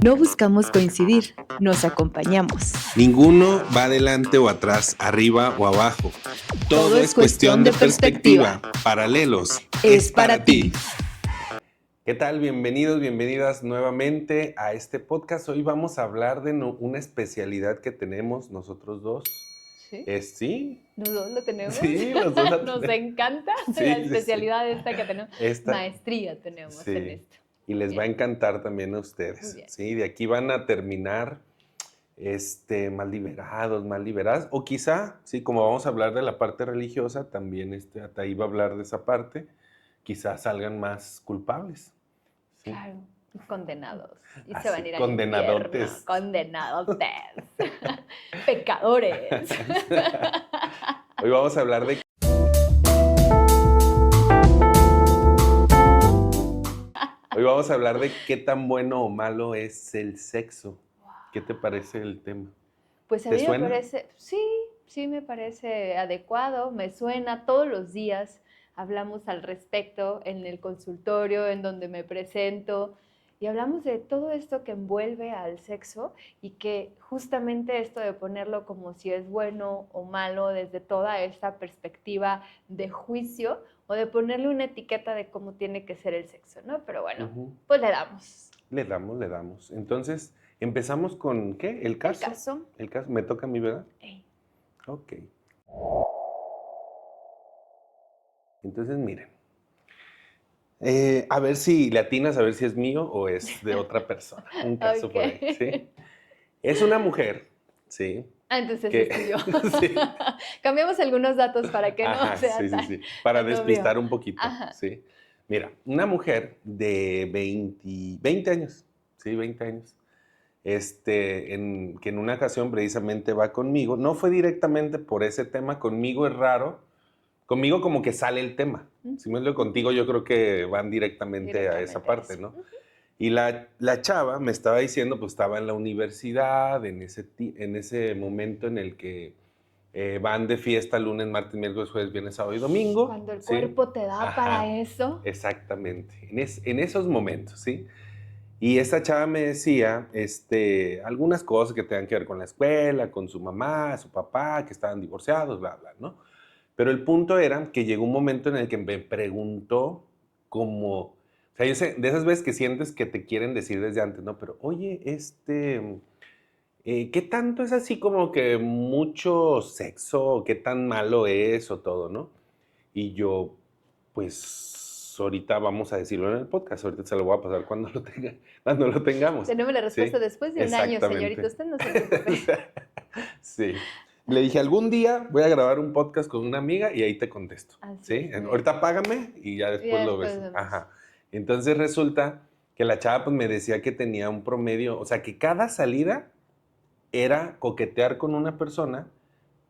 No buscamos coincidir, nos acompañamos. Ninguno va adelante o atrás, arriba o abajo. Todo es cuestión de perspectiva. Paralelos Es para ti. ¿Qué tal? Bienvenidos, bienvenidas nuevamente a este podcast. Hoy vamos a hablar de una especialidad que tenemos nosotros dos. ¿Sí? ¿Sí? ¿Los dos lo tenemos? Sí, los dos la Nos tenemos. encanta Sí, la sí, especialidad esta que tenemos. Esta. Maestría tenemos Sí. en esto. Y les Bien. va a encantar también a Muy ustedes. bien. Sí, de aquí van a terminar más liberados, más liberadas. O quizá, sí, como vamos a hablar de la parte religiosa, también hasta ahí va a hablar de esa parte, quizás salgan más culpables. ¿Sí? Claro, y condenados. Y Así, se van a ir al condenadotes. infierno. Condenadotes. Pecadores. Hoy vamos a hablar de... Hoy vamos a hablar de qué tan bueno o malo es el sexo. ¿Qué te parece el tema? Pues a ¿Te mí suena? me parece, sí me parece adecuado, me suena, todos los días hablamos al respecto en el consultorio, en donde me presento, y hablamos de todo esto que envuelve al sexo y que justamente esto de ponerlo como si es bueno o malo desde toda esta perspectiva de juicio o de ponerle una etiqueta de cómo tiene que ser el sexo, ¿no? Pero bueno, pues le damos. Le damos. Entonces, empezamos con, ¿qué? ¿El caso? El caso. El caso. Me toca a mí, ¿verdad? Ey. Ok. Entonces, miren. A ver si le atinas, a ver si es mío o es de otra persona. Un caso por ahí, Ok. ¿sí? Es una mujer, ¿sí? Ah, entonces Que- estudió. Sí. Cambiamos algunos datos para que Ajá, no sea sí, tan, sí. Para tan despistar obvio. un poquito, Ajá. ¿sí? Mira, una mujer de 20 años, ¿sí? 20 años. Que en una ocasión precisamente va conmigo. No fue directamente por ese tema, conmigo es raro. Conmigo como que sale el tema. Si me lo contigo, yo creo que van directamente a esa parte, eso. ¿no? Y la chava me estaba diciendo, pues estaba en la universidad, en ese momento en el que van de fiesta lunes, martes, miércoles, jueves, viernes, sábado y domingo. Cuando el ¿sí? cuerpo te da Ajá, para eso. Exactamente, en esos momentos, ¿sí? Y esta chava me decía algunas cosas que tengan que ver con la escuela, con su mamá, su papá, que estaban divorciados, bla, bla, ¿no? Pero el punto era que llegó un momento en el que me preguntó como, o sea, yo sé, de esas veces que sientes que te quieren decir desde antes, ¿no? Pero, oye, ¿qué tanto es así como que mucho sexo? ¿Qué tan malo es o todo, no? Y yo, pues, ahorita vamos a decirlo en el podcast, ahorita se lo voy a pasar cuando lo tengamos. Tenemos la respuesta ¿sí? después de un año, señorita. Usted no se preocupe. Sí. Le dije, algún día voy a grabar un podcast con una amiga y ahí te contesto. Así ¿sí? es, muy bien. Ahorita págame y ya después Ya lo después ves. vemos. Ajá. Entonces resulta que la chava pues me decía que tenía un promedio, o sea, que cada salida era coquetear con una persona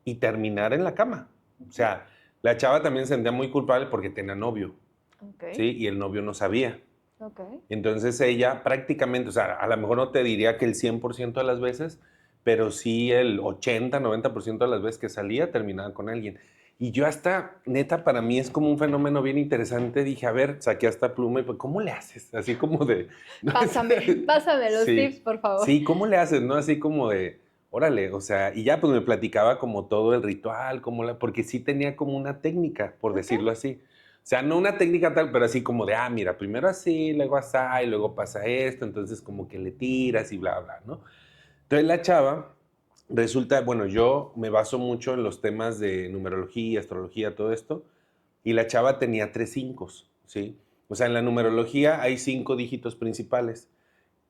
y terminar en la cama. O sea, la chava también se sentía muy culpable porque tenía novio, Ok. ¿sí? Y el novio no sabía. Ok. Entonces ella prácticamente, o sea, a lo mejor no te diría que el 100% de las veces, pero sí el 80-90% de las veces que salía terminaba con alguien. Y yo hasta, neta, para mí es como un fenómeno bien interesante. Dije, a ver, saqué hasta pluma y pues, ¿cómo le haces? Así como de... ¿no? Pásame los Sí, tips, por favor. sí, ¿cómo le haces? ¿No? Así como de, órale, o sea, y ya pues me platicaba como todo el ritual, porque sí tenía como una técnica, por decirlo así. O sea, no una técnica tal, pero así como de, mira, primero así, luego así, y luego pasa esto, entonces como que le tiras y bla, bla, ¿no? Entonces la chava, resulta, bueno, yo me baso mucho en los temas de numerología, astrología, todo esto, y la chava tenía 3 5, ¿sí? O sea, en la numerología hay 5 dígitos principales,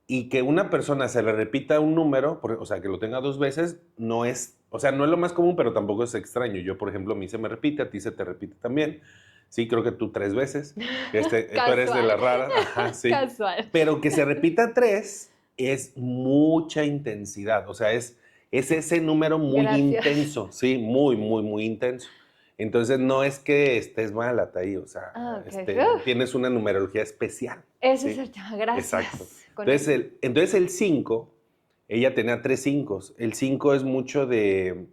y que una persona se le repita un número, o sea, que lo tenga 2 veces, no es, o sea, no es lo más común, pero tampoco es extraño. Yo, por ejemplo, a mí se me repite, a ti se te repite también. Sí, creo que tú 3 veces. Tú eres de las raras. Ajá, sí. Casual. Pero que se repita 3 es mucha intensidad. O sea, es ese número muy Gracias. intenso. Sí, muy, muy, muy intenso. Entonces, no es que estés mal, Ataí. O sea, Ok. tienes una numerología especial. Ese ¿sí? es el tema. Gracias. Exacto. Con Entonces el 5, ella tenía 3 5. El 5 es mucho de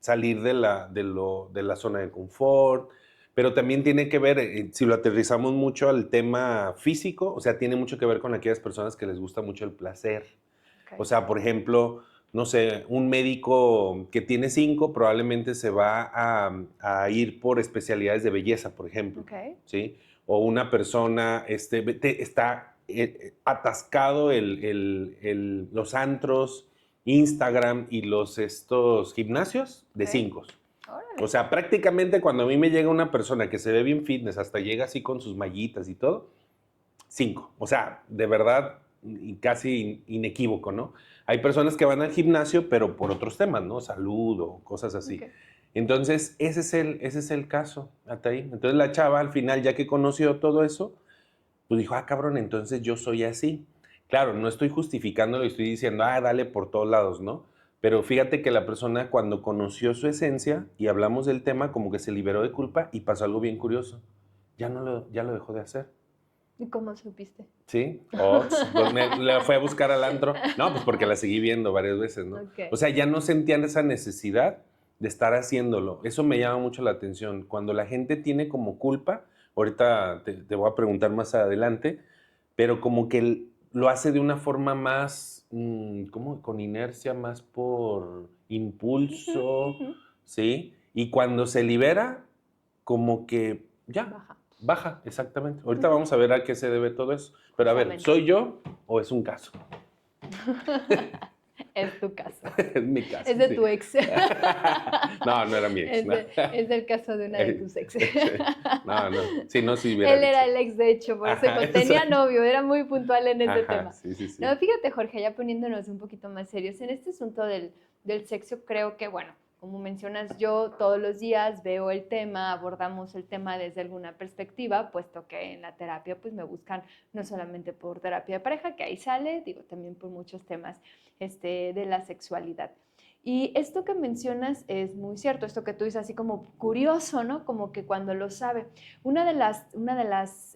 salir de la zona de confort, pero también tiene que ver, si lo aterrizamos mucho al tema físico, o sea, tiene mucho que ver con aquellas personas que les gusta mucho el placer. Ok. O sea, por ejemplo, no sé, un médico que tiene 5 probablemente se va a ir por especialidades de belleza, por ejemplo, Ok. ¿sí? O una persona está atascado los antros, Instagram y estos gimnasios de Ok. 5. Órale. O sea, prácticamente cuando a mí me llega una persona que se ve bien fitness, hasta llega así con sus mallitas y todo, 5. O sea, de verdad, y casi inequívoco, ¿no? Hay personas que van al gimnasio, pero por otros temas, ¿no? Salud o cosas así. Ok. Entonces, ese es el caso, hasta ahí. Entonces, la chava, al final, ya que conoció todo eso, pues dijo, ah, cabrón, entonces yo soy así. Claro, no estoy justificándolo y estoy diciendo, ah, dale por todos lados, ¿no? Pero fíjate que la persona cuando conoció su esencia y hablamos del tema, como que se liberó de culpa y pasó algo bien curioso. Ya lo dejó de hacer. ¿Y cómo supiste? ¿Sí? Ox, pues la fue a buscar al antro. No, pues porque la seguí viendo varias veces, ¿no? Ok. O sea, ya no sentían esa necesidad de estar haciéndolo. Eso me llama mucho la atención. Cuando la gente tiene como culpa, ahorita te voy a preguntar más adelante, pero como que lo hace de una forma más, ¿cómo? Con inercia, más por impulso, Ujú. ¿sí? Y cuando se libera, como que ya, Baja. baja, exactamente. Ahorita Ujú. vamos a ver a qué se debe todo eso. Pero a ver, Justamente. ¿soy yo o es un caso? Es tu caso. Es mi caso, Es de sí. tu ex. No, no era mi ex. Es, No. es el caso de una de tus ex. No, no. Si no, si hubiera Él dicho. era el ex, de hecho, por eso Ajá, tenía exacto. novio, era muy puntual en ese Ajá, tema. sí, sí, sí. No, fíjate, Jorge, ya poniéndonos un poquito más serios, en este asunto del sexo, creo que, bueno, como mencionas, yo todos los días veo el tema, abordamos el tema desde alguna perspectiva, puesto que en la terapia pues me buscan no solamente por terapia de pareja, que ahí sale, digo, también por muchos temas de la sexualidad. Y esto que mencionas es muy cierto, esto que tú dices así como curioso, ¿no? Como que cuando lo sabe. Una de las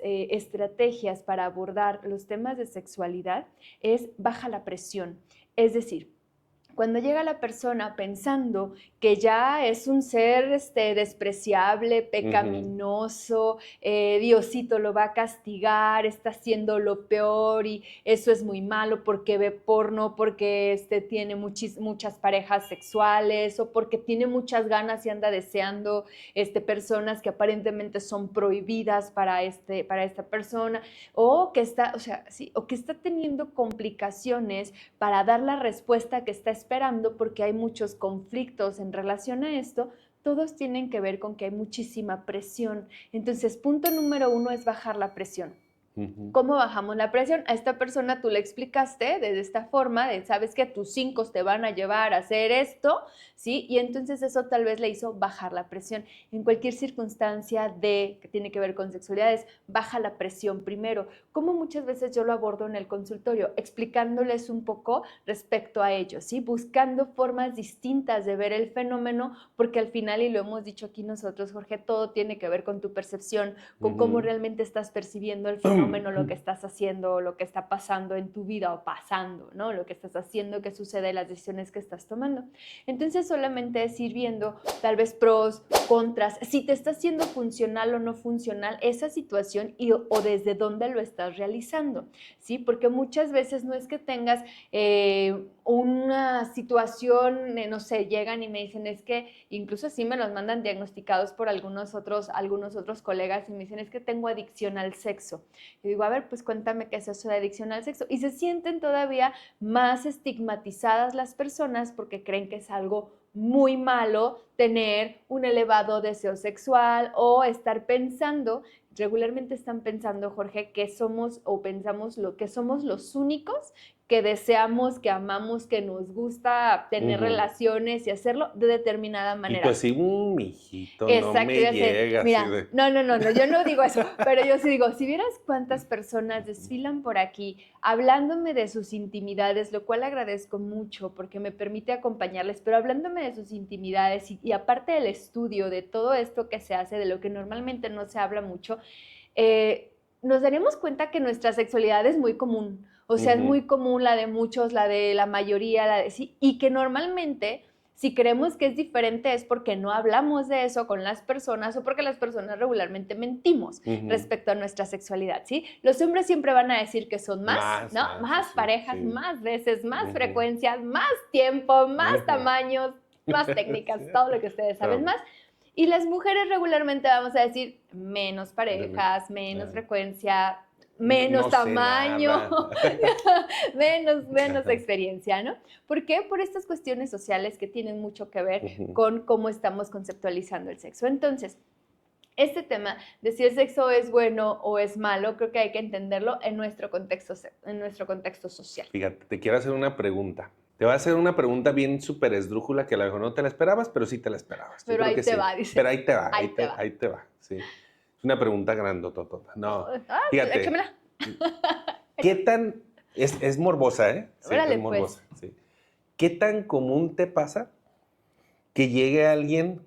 estrategias para abordar los temas de sexualidad es baja la presión. Es decir, cuando llega la persona pensando que ya es un ser despreciable, pecaminoso, Diosito lo va a castigar, está haciendo lo peor y eso es muy malo porque ve porno, porque tiene muchas parejas sexuales o porque tiene muchas ganas y anda deseando personas que aparentemente son prohibidas para esta persona o que está, o sea, sí, o que está teniendo complicaciones para dar la respuesta que está esperando porque hay muchos conflictos en relación a esto, todos tienen que ver con que hay muchísima presión. Entonces, punto número 1 es bajar la presión. ¿Cómo bajamos la presión? A esta persona tú le explicaste de esta forma, sabes que tus 5 te van a llevar a hacer esto, ¿sí? Y entonces eso tal vez le hizo bajar la presión. En cualquier circunstancia que tiene que ver con sexualidades, baja la presión primero. Como muchas veces yo lo abordo en el consultorio, explicándoles un poco respecto a ello, ¿sí? Buscando formas distintas de ver el fenómeno, porque al final, y lo hemos dicho aquí nosotros, Jorge, todo tiene que ver con tu percepción, con cómo realmente estás percibiendo el fenómeno, lo que estás haciendo, lo que está pasando en tu vida o pasando, ¿no? Lo que estás haciendo, qué sucede, las decisiones que estás tomando. Entonces solamente es ir viendo tal vez pros, contras, si te está haciendo funcional o no funcional esa situación o desde dónde lo estás realizando, ¿sí? Porque muchas veces no es que tengas una situación, no sé, llegan y me dicen, es que incluso así me los mandan diagnosticados por algunos otros colegas y me dicen, es que tengo adicción al sexo. Y digo, a ver, pues cuéntame qué es eso de adicción al sexo. Y se sienten todavía más estigmatizadas las personas porque creen que es algo muy malo tener un elevado deseo sexual o estar pensando, regularmente están pensando, Jorge, que somos o pensamos que somos los únicos que deseamos, que amamos, que nos gusta tener relaciones y hacerlo de determinada manera. Y tú así, mijito, no Exacto, me ya sé. llega Mira, así de... no, yo no digo eso, pero yo sí digo, si vieras cuántas personas desfilan por aquí hablándome de sus intimidades, lo cual agradezco mucho porque me permite acompañarles, pero hablándome de sus intimidades y aparte del estudio, de todo esto que se hace, de lo que normalmente no se habla mucho, nos daremos cuenta que nuestra sexualidad es muy común. O sea, es muy común la de muchos, la de la mayoría, sí, y que normalmente Si creemos que es diferente es porque no hablamos de eso con las personas o porque las personas regularmente mentimos respecto a nuestra sexualidad, ¿sí? Los hombres siempre van a decir que son más, ¿no? Más sí, parejas, sí. más veces, más frecuencias, más tiempo, más tamaños, más técnicas, todo lo que ustedes saben más. Y las mujeres regularmente vamos a decir menos parejas, menos frecuencia, menos tamaño, menos experiencia, ¿no? ¿Por qué? Por estas cuestiones sociales que tienen mucho que ver con cómo estamos conceptualizando el sexo. Entonces, este tema de si el sexo es bueno o es malo, creo que hay que entenderlo en nuestro contexto social. Fíjate, te quiero hacer una pregunta. Te voy a hacer una pregunta bien súper esdrújula que a lo mejor no te la esperabas, pero sí te la esperabas. Pero ahí te va, dice. Pero ahí te va, Ahí te va, sí. Es una pregunta grandototota. No, fíjate. Échamela. ¿Qué tan... Es morbosa, ¿eh? Sí, Órale, es morbosa, pues. sí. ¿Qué tan común te pasa que llegue alguien,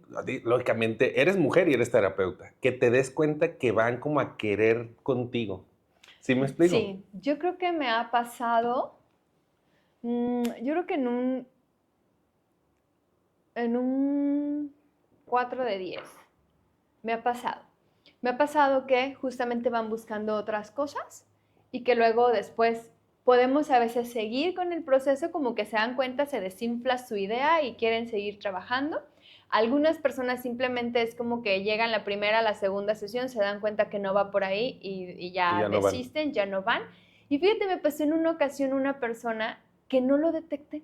lógicamente, eres mujer y eres terapeuta, que te des cuenta que van como a querer contigo? ¿Sí me explico? Sí, yo creo que me ha pasado, yo creo que en un 4 de 10 me ha pasado. Me ha pasado que justamente van buscando otras cosas y que luego después podemos a veces seguir con el proceso, como que se dan cuenta, se desinfla su idea y quieren seguir trabajando. Algunas personas simplemente es como que llegan la primera, la segunda sesión, se dan cuenta que no va por ahí y ya no desisten, ya no van. Y fíjate, me pasó en una ocasión una persona que no lo detecté.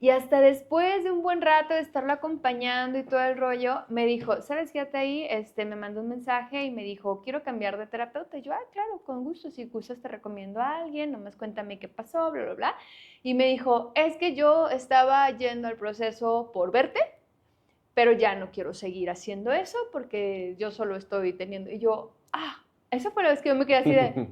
Y hasta después de un buen rato de estarlo acompañando y todo el rollo, me dijo, ¿sabes qué? Ahí me mandó un mensaje y me dijo, quiero cambiar de terapeuta. Y yo, claro, con gusto, si gustas te recomiendo a alguien, nomás cuéntame qué pasó, bla, bla, bla. Y me dijo, es que yo estaba yendo al proceso por verte, pero ya no quiero seguir haciendo eso porque yo solo estoy teniendo... Y yo, esa fue la vez que yo me quedé así de,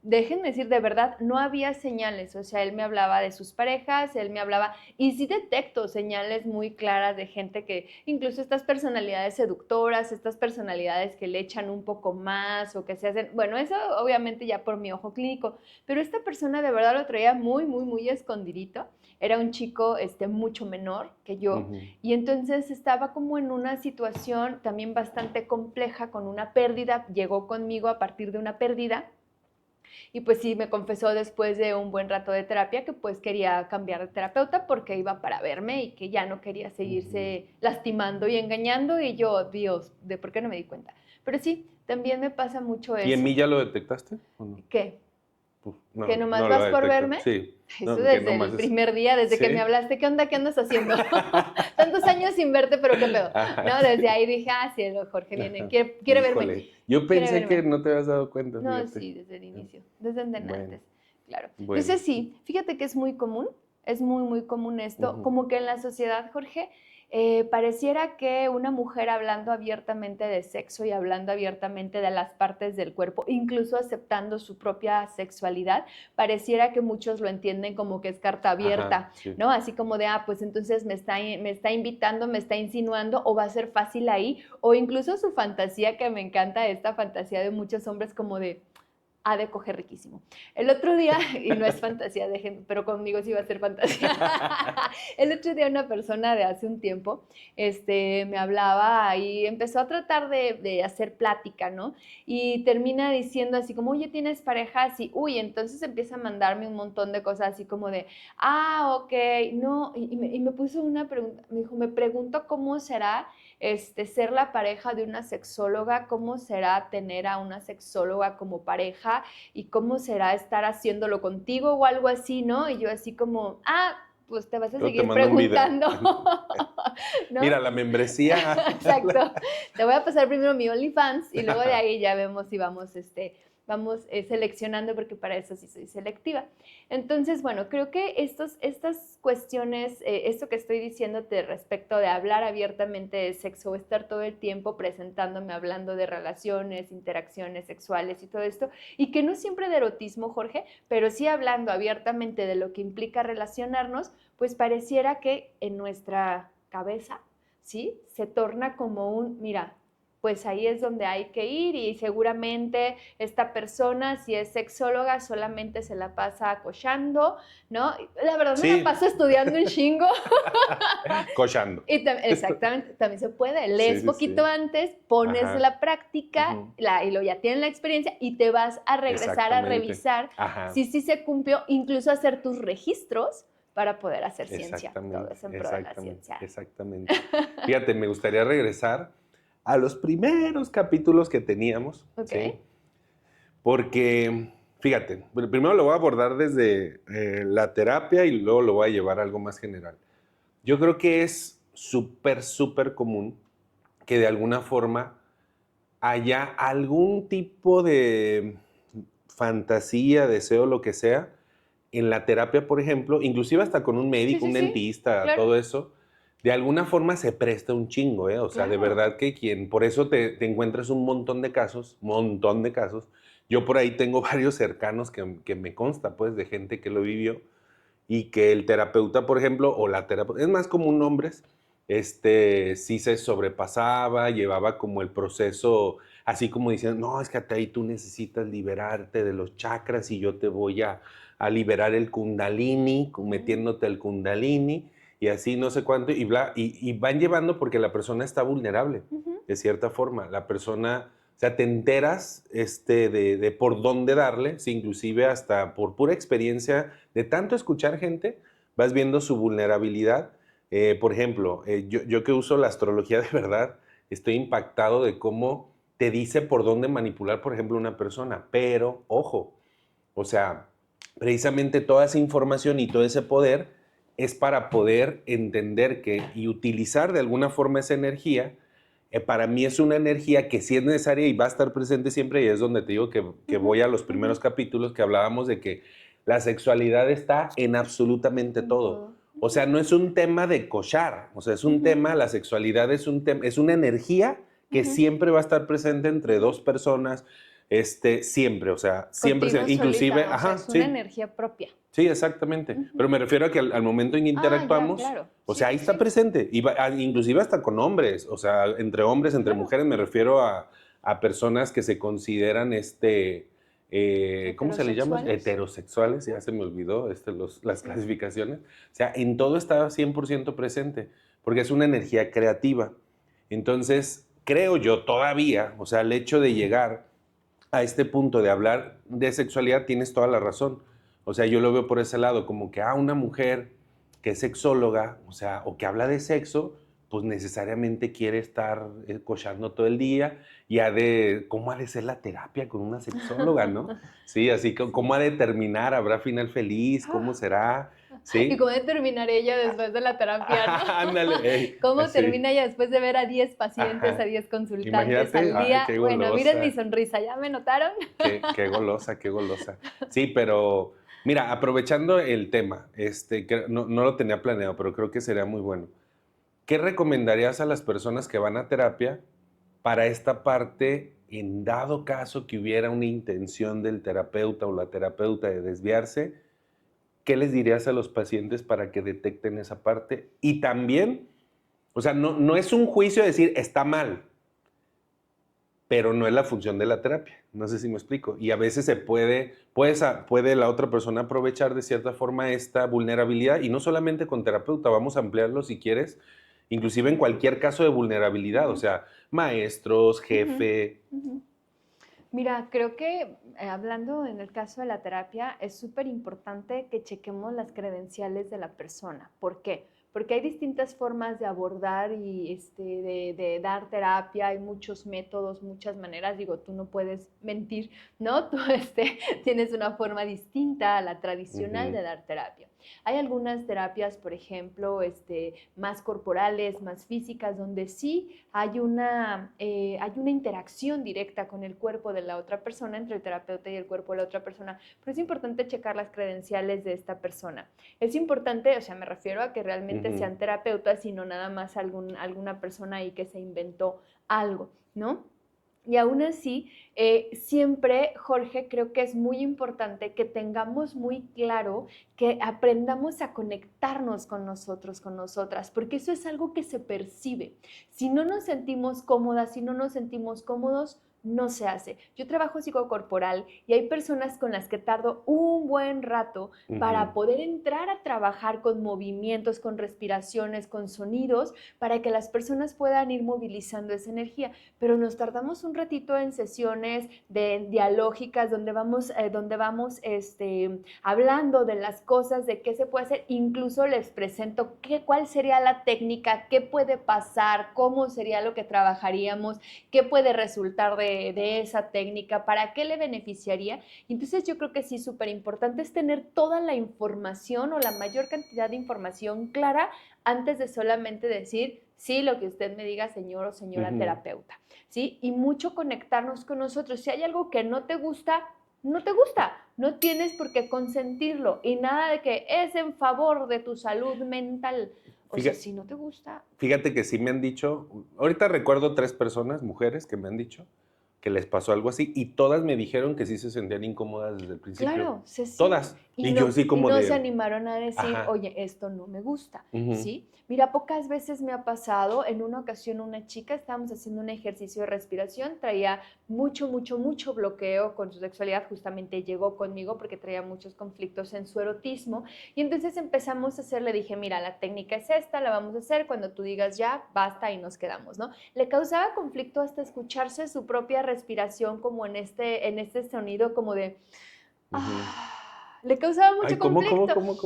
déjenme decir, de verdad, no había señales. O sea, él me hablaba de sus parejas, él me hablaba, y sí detecto señales muy claras de gente que, incluso estas personalidades seductoras, estas personalidades que le echan un poco más o que se hacen, bueno, eso obviamente ya por mi ojo clínico, pero esta persona de verdad lo traía muy, muy, muy escondidito. Era un chico mucho menor que yo, y entonces estaba como en una situación también bastante compleja con una pérdida, llegó conmigo a partir de una pérdida. Y pues sí, me confesó después de un buen rato de terapia que pues quería cambiar de terapeuta porque iba para verme y que ya no quería seguirse lastimando y engañando. Y yo, Dios, ¿de por qué no me di cuenta? Pero sí, también me pasa mucho eso. ¿Y en mí ya lo detectaste? ¿O no? ¿Qué? No, ¿Que nomás no vas por verme? Sí. Eso desde el primer día, desde que me hablaste. ¿Qué onda? ¿Qué andas haciendo? Tantos años sin verte, pero qué pedo. No, desde ahí dije, sí, el Jorge viene, quiere verme. Yo pensé que no te habías dado cuenta. No, fíjate. sí, desde el inicio, desde antes, claro. Bueno. Entonces sí, fíjate que es muy común, es muy, muy común esto, como que en la sociedad, Jorge, pareciera que una mujer hablando abiertamente de sexo y hablando abiertamente de las partes del cuerpo, incluso aceptando su propia sexualidad, pareciera que muchos lo entienden como que es carta abierta, sí. ¿no? Así como de, pues entonces me está invitando, me está insinuando, o va a ser fácil ahí, o incluso su fantasía, que me encanta, esta fantasía de muchos hombres como de, de coger riquísimo. El otro día, y no es fantasía de gente, pero conmigo sí va a ser fantasía. El otro día una persona de hace un tiempo me hablaba y empezó a tratar de hacer plática, ¿no? Y termina diciendo así como, oye, ¿tienes pareja? Y, entonces empieza a mandarme un montón de cosas así como de, ok, no, y me puso una pregunta, me dijo, me pregunto cómo será ser la pareja de una sexóloga, cómo será tener a una sexóloga como pareja y cómo será estar haciéndolo contigo o algo así, ¿no? Y yo así como, pues te vas a seguir preguntando. ¿No? Mira, la membresía. Exacto. Te voy a pasar primero mi OnlyFans y luego de ahí ya vemos si vamos vamos seleccionando, porque para eso sí soy selectiva. Entonces, bueno, creo que estas cuestiones, esto que estoy diciéndote respecto de hablar abiertamente de sexo, estar todo el tiempo presentándome, hablando de relaciones, interacciones sexuales y todo esto, y que no siempre de erotismo, Jorge, pero sí hablando abiertamente de lo que implica relacionarnos, pues pareciera que en nuestra cabeza, ¿sí? Se torna como mira, pues ahí es donde hay que ir y seguramente esta persona, si es sexóloga, solamente se la pasa acochando, ¿no? La verdad me Sí. la paso estudiando un chingo. Cochando. Y exactamente, también se puede. Lees Sí, poquito antes, pones Ajá. la práctica Ujú. y luego ya tienes la experiencia y te vas a regresar a Exactamente. revisar Ajá. si sí se cumplió, incluso hacer tus registros para poder hacer ciencia. Todo Exactamente, eso en pro de la exactamente, ciencia. exactamente. Fíjate, me gustaría regresar a los primeros capítulos que teníamos, Ok. ¿sí? Porque, fíjate, primero lo voy a abordar desde la terapia y luego lo voy a llevar a algo más general. Yo creo que es súper, súper común que de alguna forma haya algún tipo de fantasía, deseo, lo que sea, en la terapia, por ejemplo, inclusive hasta con un médico, un Sí, dentista, claro. todo eso, de alguna forma se presta un chingo, ¿eh? O sea, de Claro. verdad que por eso te encuentras un montón de casos, montón de casos. Yo por ahí tengo varios cercanos que me consta, pues, de gente que lo vivió y que el terapeuta, por ejemplo, o la terapeuta, es más común hombres, sí se sobrepasaba, llevaba como el proceso, así como diciendo, no, es que hasta ahí tú necesitas liberarte de los chakras y yo te voy a liberar el kundalini, metiéndote el kundalini y así no sé cuánto, y van llevando porque la persona está vulnerable, Ujú. de cierta forma. La persona, o sea, te enteras de por dónde darle, sí, inclusive hasta por pura experiencia de tanto escuchar gente, vas viendo su vulnerabilidad. Por ejemplo, yo que uso la astrología de verdad, estoy impactado de cómo te dice por dónde manipular, por ejemplo, una persona. Pero, ojo, o sea, precisamente toda esa información y todo ese poder es para poder entender que y utilizar de alguna forma esa energía. Para mí es una energía que sí es necesaria y va a estar presente siempre, y es donde te digo que voy a los primeros capítulos que hablábamos de que la sexualidad está en absolutamente En todo. todo. O sea, no es un tema de cochar, o sea, es un tema, la sexualidad es un tema, es una energía que siempre va a estar presente entre dos personas, siempre, o sea, siempre, Contigo inclusive, solita, o sea, ajá, es una sí, energía propia. sí, exactamente. Ujú. Pero me refiero a que al momento en que Ah, ya, interactuamos, claro. o Sí, sea, ahí sí, está sí. presente, y inclusive hasta con hombres, o sea, entre hombres, entre Claro. mujeres, me refiero a personas que se consideran, ¿cómo se le llama? Heterosexuales. Heterosexuales, ya se me olvidó las clasificaciones. O sea, en todo está 100% presente, porque es una energía creativa. Entonces, creo yo todavía, o sea, el hecho de llegar a este punto de hablar de sexualidad, tienes toda la razón. O sea, yo lo veo por ese lado, como que una mujer que es sexóloga, o sea, o que habla de sexo, pues necesariamente quiere estar cochando todo el día y ¿cómo ha de ser la terapia con una sexóloga, no? Sí, así que, ¿cómo ha de terminar? ¿Habrá final feliz? ¿Cómo será? ¿Y ¿Sí? cómo debe terminar ella después de la terapia, no? Ándale, ey, ¿Cómo así. termina ella después de ver a 10 pacientes, a Ajá. 10 consultantes Imagínate, al ay, día? qué Bueno, miren mi golosa. sonrisa, ¿ya me notaron? Qué golosa, qué golosa. Sí, pero mira, aprovechando el tema, que no lo tenía planeado, pero creo que sería muy bueno. ¿Qué recomendarías a las personas que van a terapia para esta parte, en dado caso que hubiera una intención del terapeuta o la terapeuta de desviarse? ¿Qué les dirías a los pacientes para que detecten esa parte? Y también, o sea, no es un juicio decir está mal, pero no es la función de la terapia. No sé si me explico. Y a veces puede la otra persona aprovechar de cierta forma esta vulnerabilidad, y no solamente con terapeuta, vamos a ampliarlo si quieres, inclusive en cualquier caso de vulnerabilidad, o sea, maestros, Ujú, jefe. ujú. Mira, creo que hablando en el caso de la terapia, es súper importante que chequemos las credenciales de la persona. ¿Por qué? Porque hay distintas formas de abordar y de dar terapia, hay muchos métodos, muchas maneras. Digo, tú no puedes mentir, ¿no? Tú tienes una forma distinta a la tradicional Ujú, de dar terapia. Hay algunas terapias, por ejemplo, más corporales, más físicas, donde sí hay una interacción directa con el cuerpo de la otra persona, entre el terapeuta y el cuerpo de la otra persona, pero es importante checar las credenciales de esta persona. Es importante, o sea, me refiero a que realmente ujú. sean terapeutas y no nada más alguna persona ahí que se inventó algo, ¿no? Y aún así, siempre, Jorge, creo que es muy importante que tengamos muy claro que aprendamos a conectarnos con nosotros, con nosotras, porque eso es algo que se percibe. Si no nos sentimos cómodas, si no nos sentimos cómodos, no se hace. Yo trabajo psicocorporal y hay personas con las que tardo un buen rato para poder entrar a trabajar con movimientos, con respiraciones, con sonidos, para que las personas puedan ir movilizando esa energía. Pero nos tardamos un ratito en sesiones dialógicas donde vamos hablando de las cosas, de qué se puede hacer. Incluso les presento cuál sería la técnica, qué puede pasar, cómo sería lo que trabajaríamos, qué puede resultar de esa técnica, para qué le beneficiaría. Entonces yo creo que sí, súper importante es tener toda la información o la mayor cantidad de información clara antes de solamente decir, sí, lo que usted me diga, señor o señora terapeuta, ¿sí? Y mucho conectarnos con nosotros. Si hay algo que no te gusta, no te gusta, no tienes por qué consentirlo, y nada de que es en favor de tu salud mental. O sea, si no te gusta. Fíjate que sí me han dicho, ahorita recuerdo 3 personas, mujeres, que me han dicho que les pasó algo así, y todas me dijeron que sí se sentían incómodas desde el principio. Claro, todas. Y no, yo sí como no se animaron a decir, Ajá. oye, esto no me gusta, ¿sí? Mira, pocas veces me ha pasado. En una ocasión una chica, estábamos haciendo un ejercicio de respiración, traía mucho bloqueo con su sexualidad, justamente llegó conmigo porque traía muchos conflictos en su erotismo, y entonces empezamos a hacer, le dije, mira, la técnica es esta, la vamos a hacer, cuando tú digas ya, basta y nos quedamos, ¿no? Le causaba conflicto hasta escucharse su propia respiración como en este sonido como de... le causaba mucho conflicto. ¿Cómo?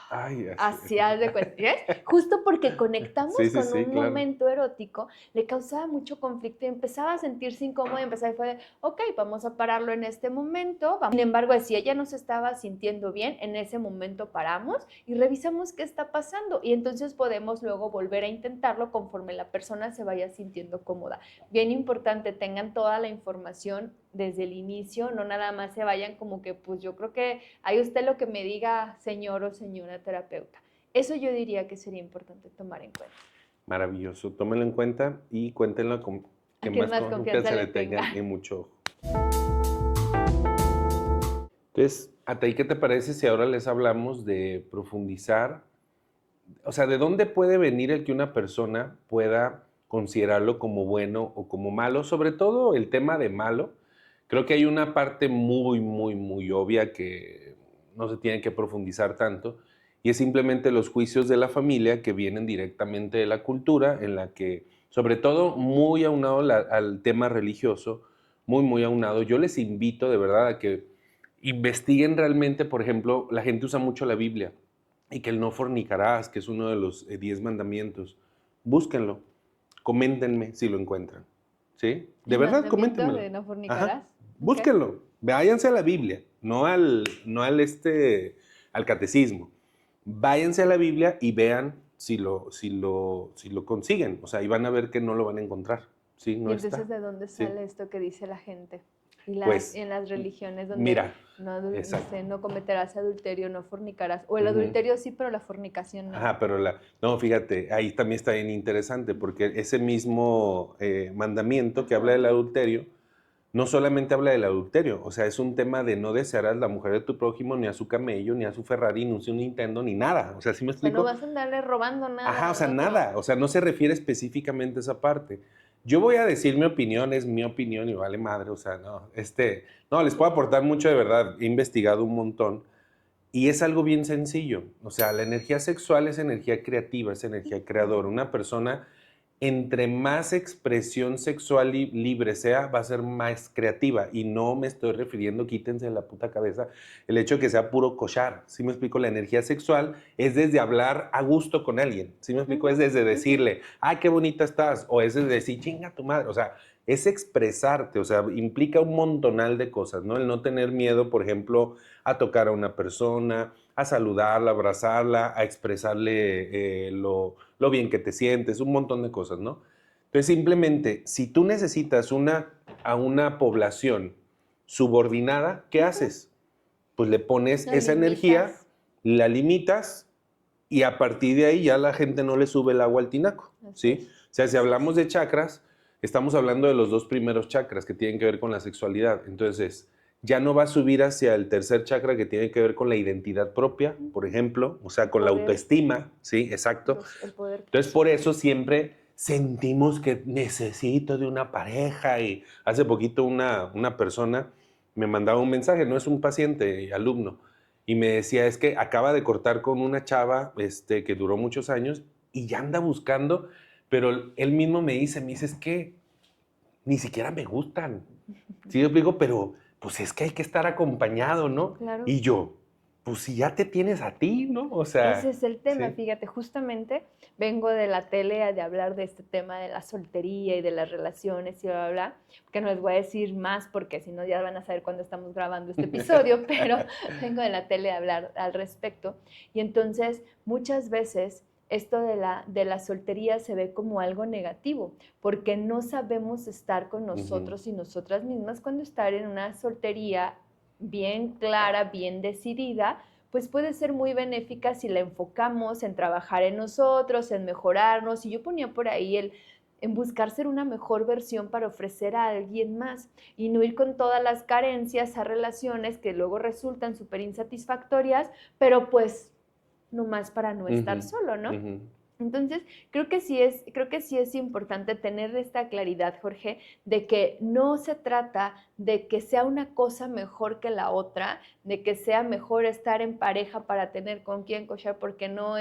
Ay, así haz de cuenta, ¿ves? Justo porque conectamos con un momento erótico, le causaba mucho conflicto y empezaba a sentirse incómoda y empezaba fue de, ok, vamos a pararlo en este momento. Sin embargo, si ella no se estaba sintiendo bien, en ese momento paramos y revisamos qué está pasando, y entonces podemos luego volver a intentarlo conforme la persona se vaya sintiendo cómoda. Bien importante, tengan toda la información desde el inicio, no nada más se vayan como que, pues yo creo que hay usted lo que me diga, señor o señora terapeuta. Eso yo diría que sería importante tomar en cuenta. Maravilloso, tómenlo en cuenta y cuéntenlo con que más confianza le tengan y mucho ojo. Entonces, Atay, ¿qué te parece si ahora les hablamos de profundizar? O sea, ¿de dónde puede venir el que una persona pueda considerarlo como bueno o como malo? Sobre todo el tema de malo. Creo que hay una parte muy obvia que no se tiene que profundizar tanto, y es simplemente los juicios de la familia que vienen directamente de la cultura, en la que, sobre todo muy aunado al tema religioso, muy aunado, yo les invito de verdad a que investiguen realmente. Por ejemplo, la gente usa mucho la Biblia, y que el no fornicarás, que es uno de los 10 mandamientos. Búsquenlo, coméntenme si lo encuentran. ¿Sí? De verdad, coméntenmelo. ¿De no fornicarás? Búsquenlo, váyanse a la Biblia, no al catecismo. Váyanse a la Biblia y vean si lo consiguen. O sea, y van a ver que no lo van a encontrar. ¿Sí? No ¿Y entonces está. de dónde sale esto que dice la gente? Y Pues, en las religiones donde mira, no cometerás adulterio, no fornicarás. O el adulterio sí, pero la fornicación no. Ajá, pero no, fíjate, ahí también está bien interesante, porque ese mismo mandamiento que habla del adulterio, no solamente habla del adulterio, o sea, es un tema de no desearás la mujer de tu prójimo, ni a su camello, ni a su Ferrari, ni a su Nintendo, ni nada. O sea, ¿sí me explico? O sea, no vas a andarle robando nada. Ajá, o sea, nada. O sea, no se refiere específicamente a esa parte. Yo voy a decir mi opinión, es mi opinión y vale madre. O sea, no, les puedo aportar mucho de verdad. He investigado un montón y es algo bien sencillo. O sea, la energía sexual es energía creativa, es energía creadora. Una persona, entre más expresión sexual libre sea, va a ser más creativa. Y no me estoy refiriendo, quítense de la puta cabeza, el hecho de que sea puro cochar. ¿Sí me explico? La energía sexual es desde hablar a gusto con alguien. ¿Sí me explico? Es desde decirle, ay, qué bonita estás. O es desde decir, chinga tu madre. O sea, es expresarte. O sea, implica un montonal de cosas, ¿no? El no tener miedo, por ejemplo, a tocar a una persona, a saludarla, a abrazarla, a expresarle lo bien que te sientes, un montón de cosas, ¿no? Entonces, simplemente, si tú necesitas a una población subordinada, ¿qué haces? Pues le pones esa energía, la limitas, y a partir de ahí ya la gente no le sube el agua al tinaco, ¿sí? O sea, si hablamos de chakras, estamos hablando de los 2 primeros chakras que tienen que ver con la sexualidad. Entonces, ya no va a subir hacia el tercer chakra que tiene que ver con la identidad propia, por ejemplo, o sea, con la Poder. autoestima, ¿sí? Exacto. El poder. Entonces, por eso siempre sentimos que necesito de una pareja. Y hace poquito una persona me mandaba un mensaje, no es un paciente, alumno, y me decía, es que acaba de cortar con una chava que duró muchos años y ya anda buscando, pero él mismo me dice, es que ni siquiera me gustan. Sí, yo digo, pero pues es que hay que estar acompañado, ¿no? Claro. Y yo, pues si ya te tienes a ti, ¿no? O sea, ese es el tema, sí. fíjate, justamente vengo de la tele de hablar de este tema de la soltería y de las relaciones y bla, bla, bla, que no les voy a decir más porque si no ya van a saber cuándo estamos grabando este episodio, pero vengo de la tele a hablar al respecto. Y entonces, muchas veces esto de la soltería se ve como algo negativo, porque no sabemos estar con nosotros y nosotras mismas cuando estar en una soltería bien clara, bien decidida, pues puede ser muy benéfica si la enfocamos en trabajar en nosotros, en mejorarnos. Y yo ponía por ahí en buscar ser una mejor versión para ofrecer a alguien más y no ir con todas las carencias a relaciones que luego resultan súper insatisfactorias, pero pues nomás para no estar solo, ¿no? Entonces, creo que sí es importante tener esta claridad, Jorge, de que no se trata de que sea una cosa mejor que la otra, de que sea mejor estar en pareja para tener con quién cochar porque no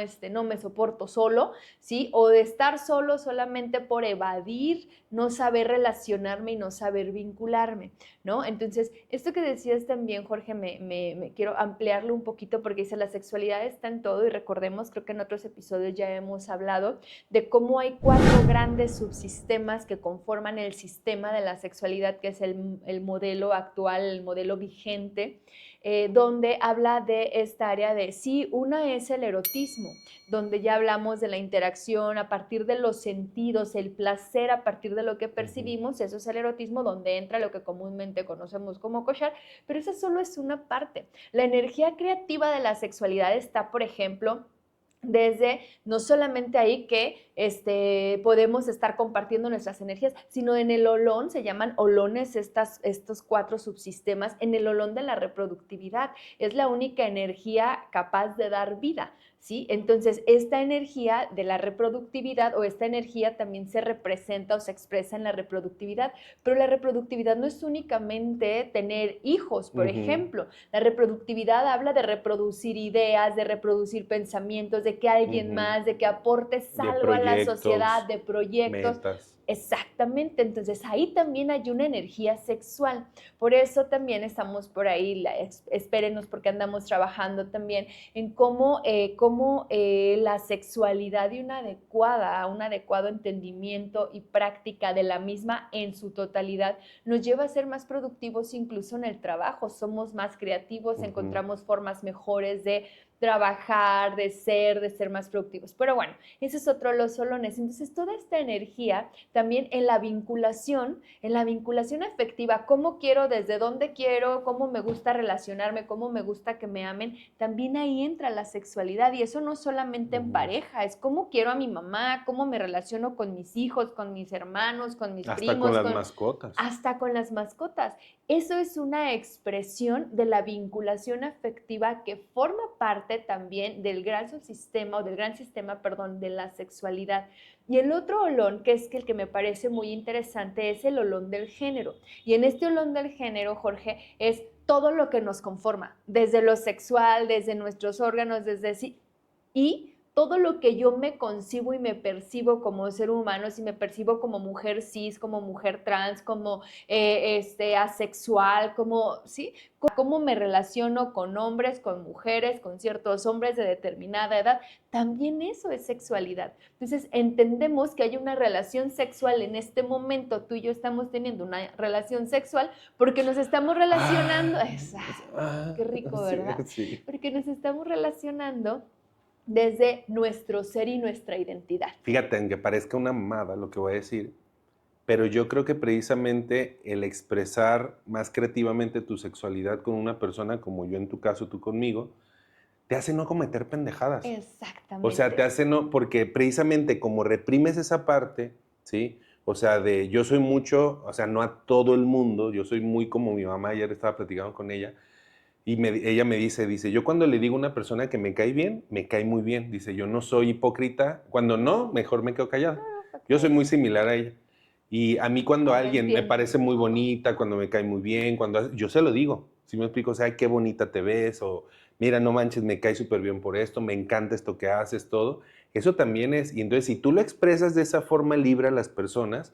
me soporto solo, ¿sí? O de estar solo solamente por evadir, no saber relacionarme y no saber vincularme, ¿no? Entonces, esto que decías también, Jorge, me quiero ampliarlo un poquito porque dice, la sexualidad está en todo y recordemos, creo que en otros episodios ya hemos hablado de cómo hay 4 grandes subsistemas que conforman el sistema de la sexualidad, que es el modelo actual, el modelo vigente, donde habla de esta área de, sí, una es el erotismo, donde ya hablamos de la interacción a partir de los sentidos, el placer a partir de lo que percibimos, eso es el erotismo, donde entra lo que comúnmente conocemos como cochar, pero esa solo es una parte. La energía creativa de la sexualidad está, por ejemplo, desde no solamente ahí que podemos estar compartiendo nuestras energías, sino en el olón, se llaman olones estos 4 subsistemas, en el olón de la reproductividad. Es la única energía capaz de dar vida, ¿sí? Entonces, esta energía de la reproductividad o esta energía también se representa o se expresa en la reproductividad, pero la reproductividad no es únicamente tener hijos, por ejemplo. La reproductividad habla de reproducir ideas, de reproducir pensamientos, de que alguien más, de que aportes algo a la sociedad, de proyectos. Metas. Exactamente, entonces ahí también hay una energía sexual. Por eso también estamos por ahí, espérenos porque andamos trabajando también en cómo la sexualidad y un adecuado entendimiento y práctica de la misma en su totalidad nos lleva a ser más productivos incluso en el trabajo. Somos más creativos, encontramos formas mejores de trabajar, de ser más productivos. Pero bueno, ese es otro de los solones. Entonces, toda esta energía también en la vinculación afectiva, cómo quiero, desde dónde quiero, cómo me gusta relacionarme, cómo me gusta que me amen, también ahí entra la sexualidad. Y eso no solamente en pareja, es cómo quiero a mi mamá, cómo me relaciono con mis hijos, con mis hermanos, con mis primos. Hasta con las mascotas. Hasta con las mascotas. Eso es una expresión de la vinculación afectiva que forma parte también del gran subsistema o del gran sistema, perdón, de la sexualidad. Y el otro olón, que es el que me parece muy interesante, es el olón del género. Y en este olón del género, Jorge, es todo lo que nos conforma, desde lo sexual, desde nuestros órganos, desde sí, y todo lo que yo me concibo y me percibo como ser humano, si me percibo como mujer cis, como mujer trans, como asexual, como, ¿sí? Cómo me relaciono con hombres, con mujeres, con ciertos hombres de determinada edad, también eso es sexualidad. Entonces, entendemos que hay una relación sexual en este momento, tú y yo estamos teniendo una relación sexual porque nos estamos relacionando, qué rico, ¿verdad? Sí. Porque nos estamos relacionando desde nuestro ser y nuestra identidad. Fíjate, aunque parezca una mamada lo que voy a decir, pero yo creo que precisamente el expresar más creativamente tu sexualidad con una persona, como yo en tu caso, tú conmigo, te hace no cometer pendejadas. Exactamente. O sea, te hace no, porque precisamente como reprimes esa parte, ¿sí? O sea, yo soy mucho, o sea, no a todo el mundo, yo soy muy como mi mamá, ayer estaba platicando con ella, y ella me dice, yo cuando le digo a una persona que me cae bien, me cae muy bien. Dice, yo no soy hipócrita, cuando no, mejor me quedo callado. Yo soy muy similar a ella. Y a mí cuando Te alguien me entiendo. parece muy bonita, cuando me cae muy bien, yo se lo digo. Si me explico, o sea, qué bonita te ves, o mira, no manches, me cae súper bien por esto, me encanta esto que haces, todo. Eso también es, y entonces si tú lo expresas de esa forma libre a las personas,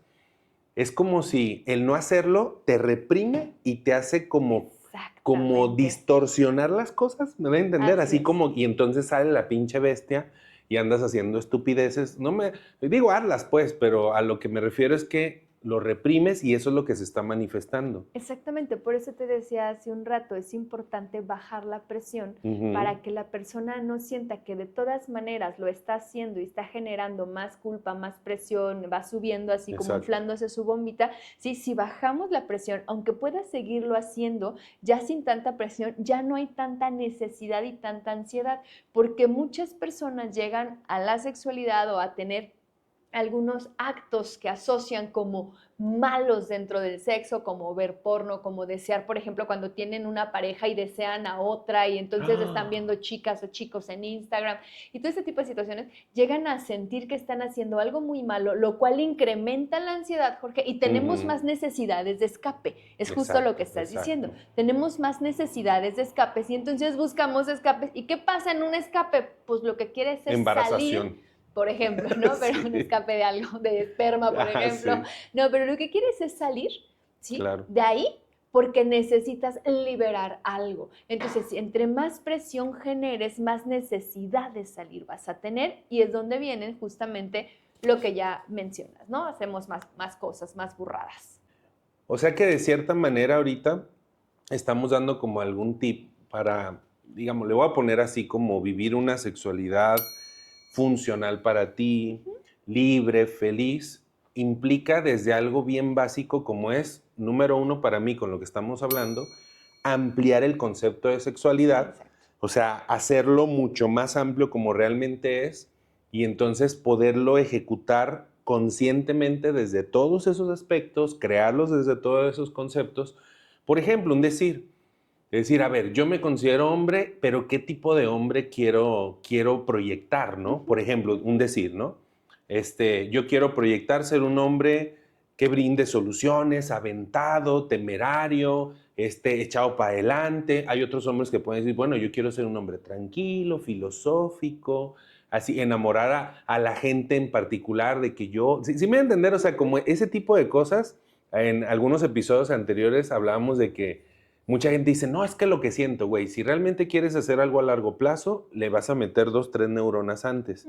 es como si el no hacerlo te reprime y te hace como Exactamente. distorsionar las cosas, ¿me voy a entender? Así Así es. como, y entonces sale la pinche bestia y andas haciendo estupideces. No me digo hazlas, pues, pero a lo que me refiero es que lo reprimes y eso es lo que se está manifestando. Exactamente, por eso te decía hace un rato, es importante bajar la presión para que la persona no sienta que de todas maneras lo está haciendo y está generando más culpa, más presión, va subiendo así como Exacto. inflándose su bombita. Sí, si bajamos la presión, aunque pueda seguirlo haciendo, ya sin tanta presión, ya no hay tanta necesidad y tanta ansiedad, porque muchas personas llegan a la sexualidad o a tener algunos actos que asocian como malos dentro del sexo, como ver porno, como desear, por ejemplo, cuando tienen una pareja y desean a otra y entonces están viendo chicas o chicos en Instagram y todo ese tipo de situaciones, llegan a sentir que están haciendo algo muy malo, lo cual incrementa la ansiedad, Jorge, y tenemos más necesidades de escape. Es justo lo que estás diciendo. Tenemos más necesidades de escapes y entonces buscamos escapes. ¿Y qué pasa en un escape? Pues lo que quieres es salir, por ejemplo, ¿no? Pero Sí. un escape de algo, de esperma, por ejemplo. Sí. No, pero lo que quieres es salir, ¿sí? Claro. De ahí, porque necesitas liberar algo. Entonces, entre más presión generes, más necesidad de salir vas a tener y es donde vienen justamente lo que ya mencionas, ¿no? Hacemos más cosas, más burradas. O sea que de cierta manera ahorita estamos dando como algún tip para, digamos, le voy a poner así como vivir una sexualidad funcional para ti, libre, feliz, implica desde algo bien básico como es, número uno para mí con lo que estamos hablando, ampliar el concepto de sexualidad, Exacto. o sea, hacerlo mucho más amplio como realmente es y entonces poderlo ejecutar conscientemente desde todos esos aspectos, crearlos desde todos esos conceptos. Por ejemplo, es decir, a ver, yo me considero hombre, pero ¿qué tipo de hombre quiero proyectar, no? Por ejemplo, un decir, ¿no? Yo quiero proyectar ser un hombre que brinde soluciones, aventado, temerario, echado para adelante. Hay otros hombres que pueden decir, bueno, yo quiero ser un hombre tranquilo, filosófico, así, enamorar a la gente en particular de que yo... ¿Sí me voy a entender? O sea, como ese tipo de cosas, en algunos episodios anteriores hablábamos de que mucha gente dice, no, es que lo que siento, güey, si realmente quieres hacer algo a largo plazo, le vas a meter 2, 3 neuronas antes.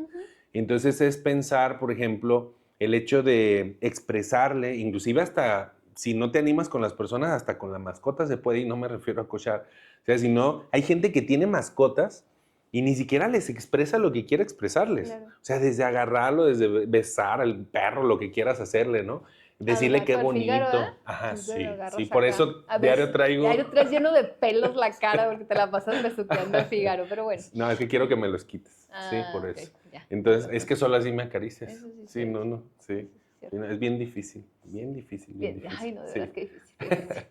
Entonces es pensar, por ejemplo, el hecho de expresarle, inclusive hasta, si no te animas con las personas, hasta con la mascota se puede, y no me refiero a cochar. O sea, si no, hay gente que tiene mascotas y ni siquiera les expresa lo que quiere expresarles. Claro. O sea, desde agarrarlo, desde besar al perro, lo que quieras hacerle, ¿no? Decirle qué bonito. Fígaro, ¿eh? Ajá, Siempre lo sí. agarras Sí, por acá. eso A ver, diario traigo... diario traes lleno de pelos la cara porque te la pasas besuqueando a Fígaro, pero bueno. No, es que quiero que me los quites. Sí, por ok, eso. ya. Entonces, es que solo así me acaricias. Eso sí es Sí, cierto. no, sí. Eso sí es cierto. Sí, no, es bien difícil, bien difícil, bien Bien, difícil. ay, no, de Sí. verdad, qué difícil, qué difícil.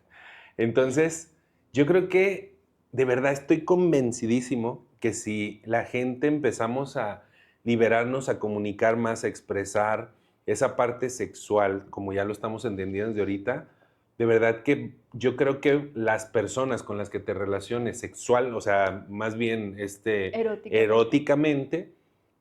Entonces, yo creo que de verdad estoy convencidísimo que si la gente empezamos a liberarnos, a comunicar más, a expresar esa parte sexual, como ya lo estamos entendiendo desde ahorita, de verdad que yo creo que las personas con las que te relaciones sexual, o sea, más bien eróticamente,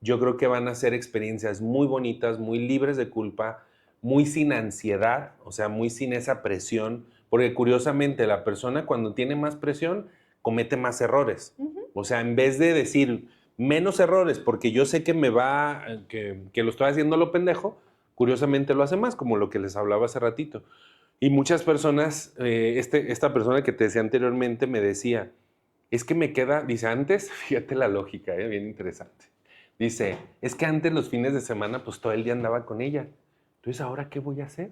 yo creo que van a ser experiencias muy bonitas, muy libres de culpa, muy sin ansiedad, o sea, muy sin esa presión, porque curiosamente la persona cuando tiene más presión comete más errores. O sea, en vez de decir menos errores porque yo sé que que lo estoy haciendo lo pendejo, curiosamente lo hace más, como lo que les hablaba hace ratito. Y muchas personas, esta persona que te decía anteriormente me decía, es que me queda, dice, antes, fíjate la lógica, bien interesante. Dice, es que antes los fines de semana, pues todo el día andaba con ella. Entonces, ¿ahora qué voy a hacer?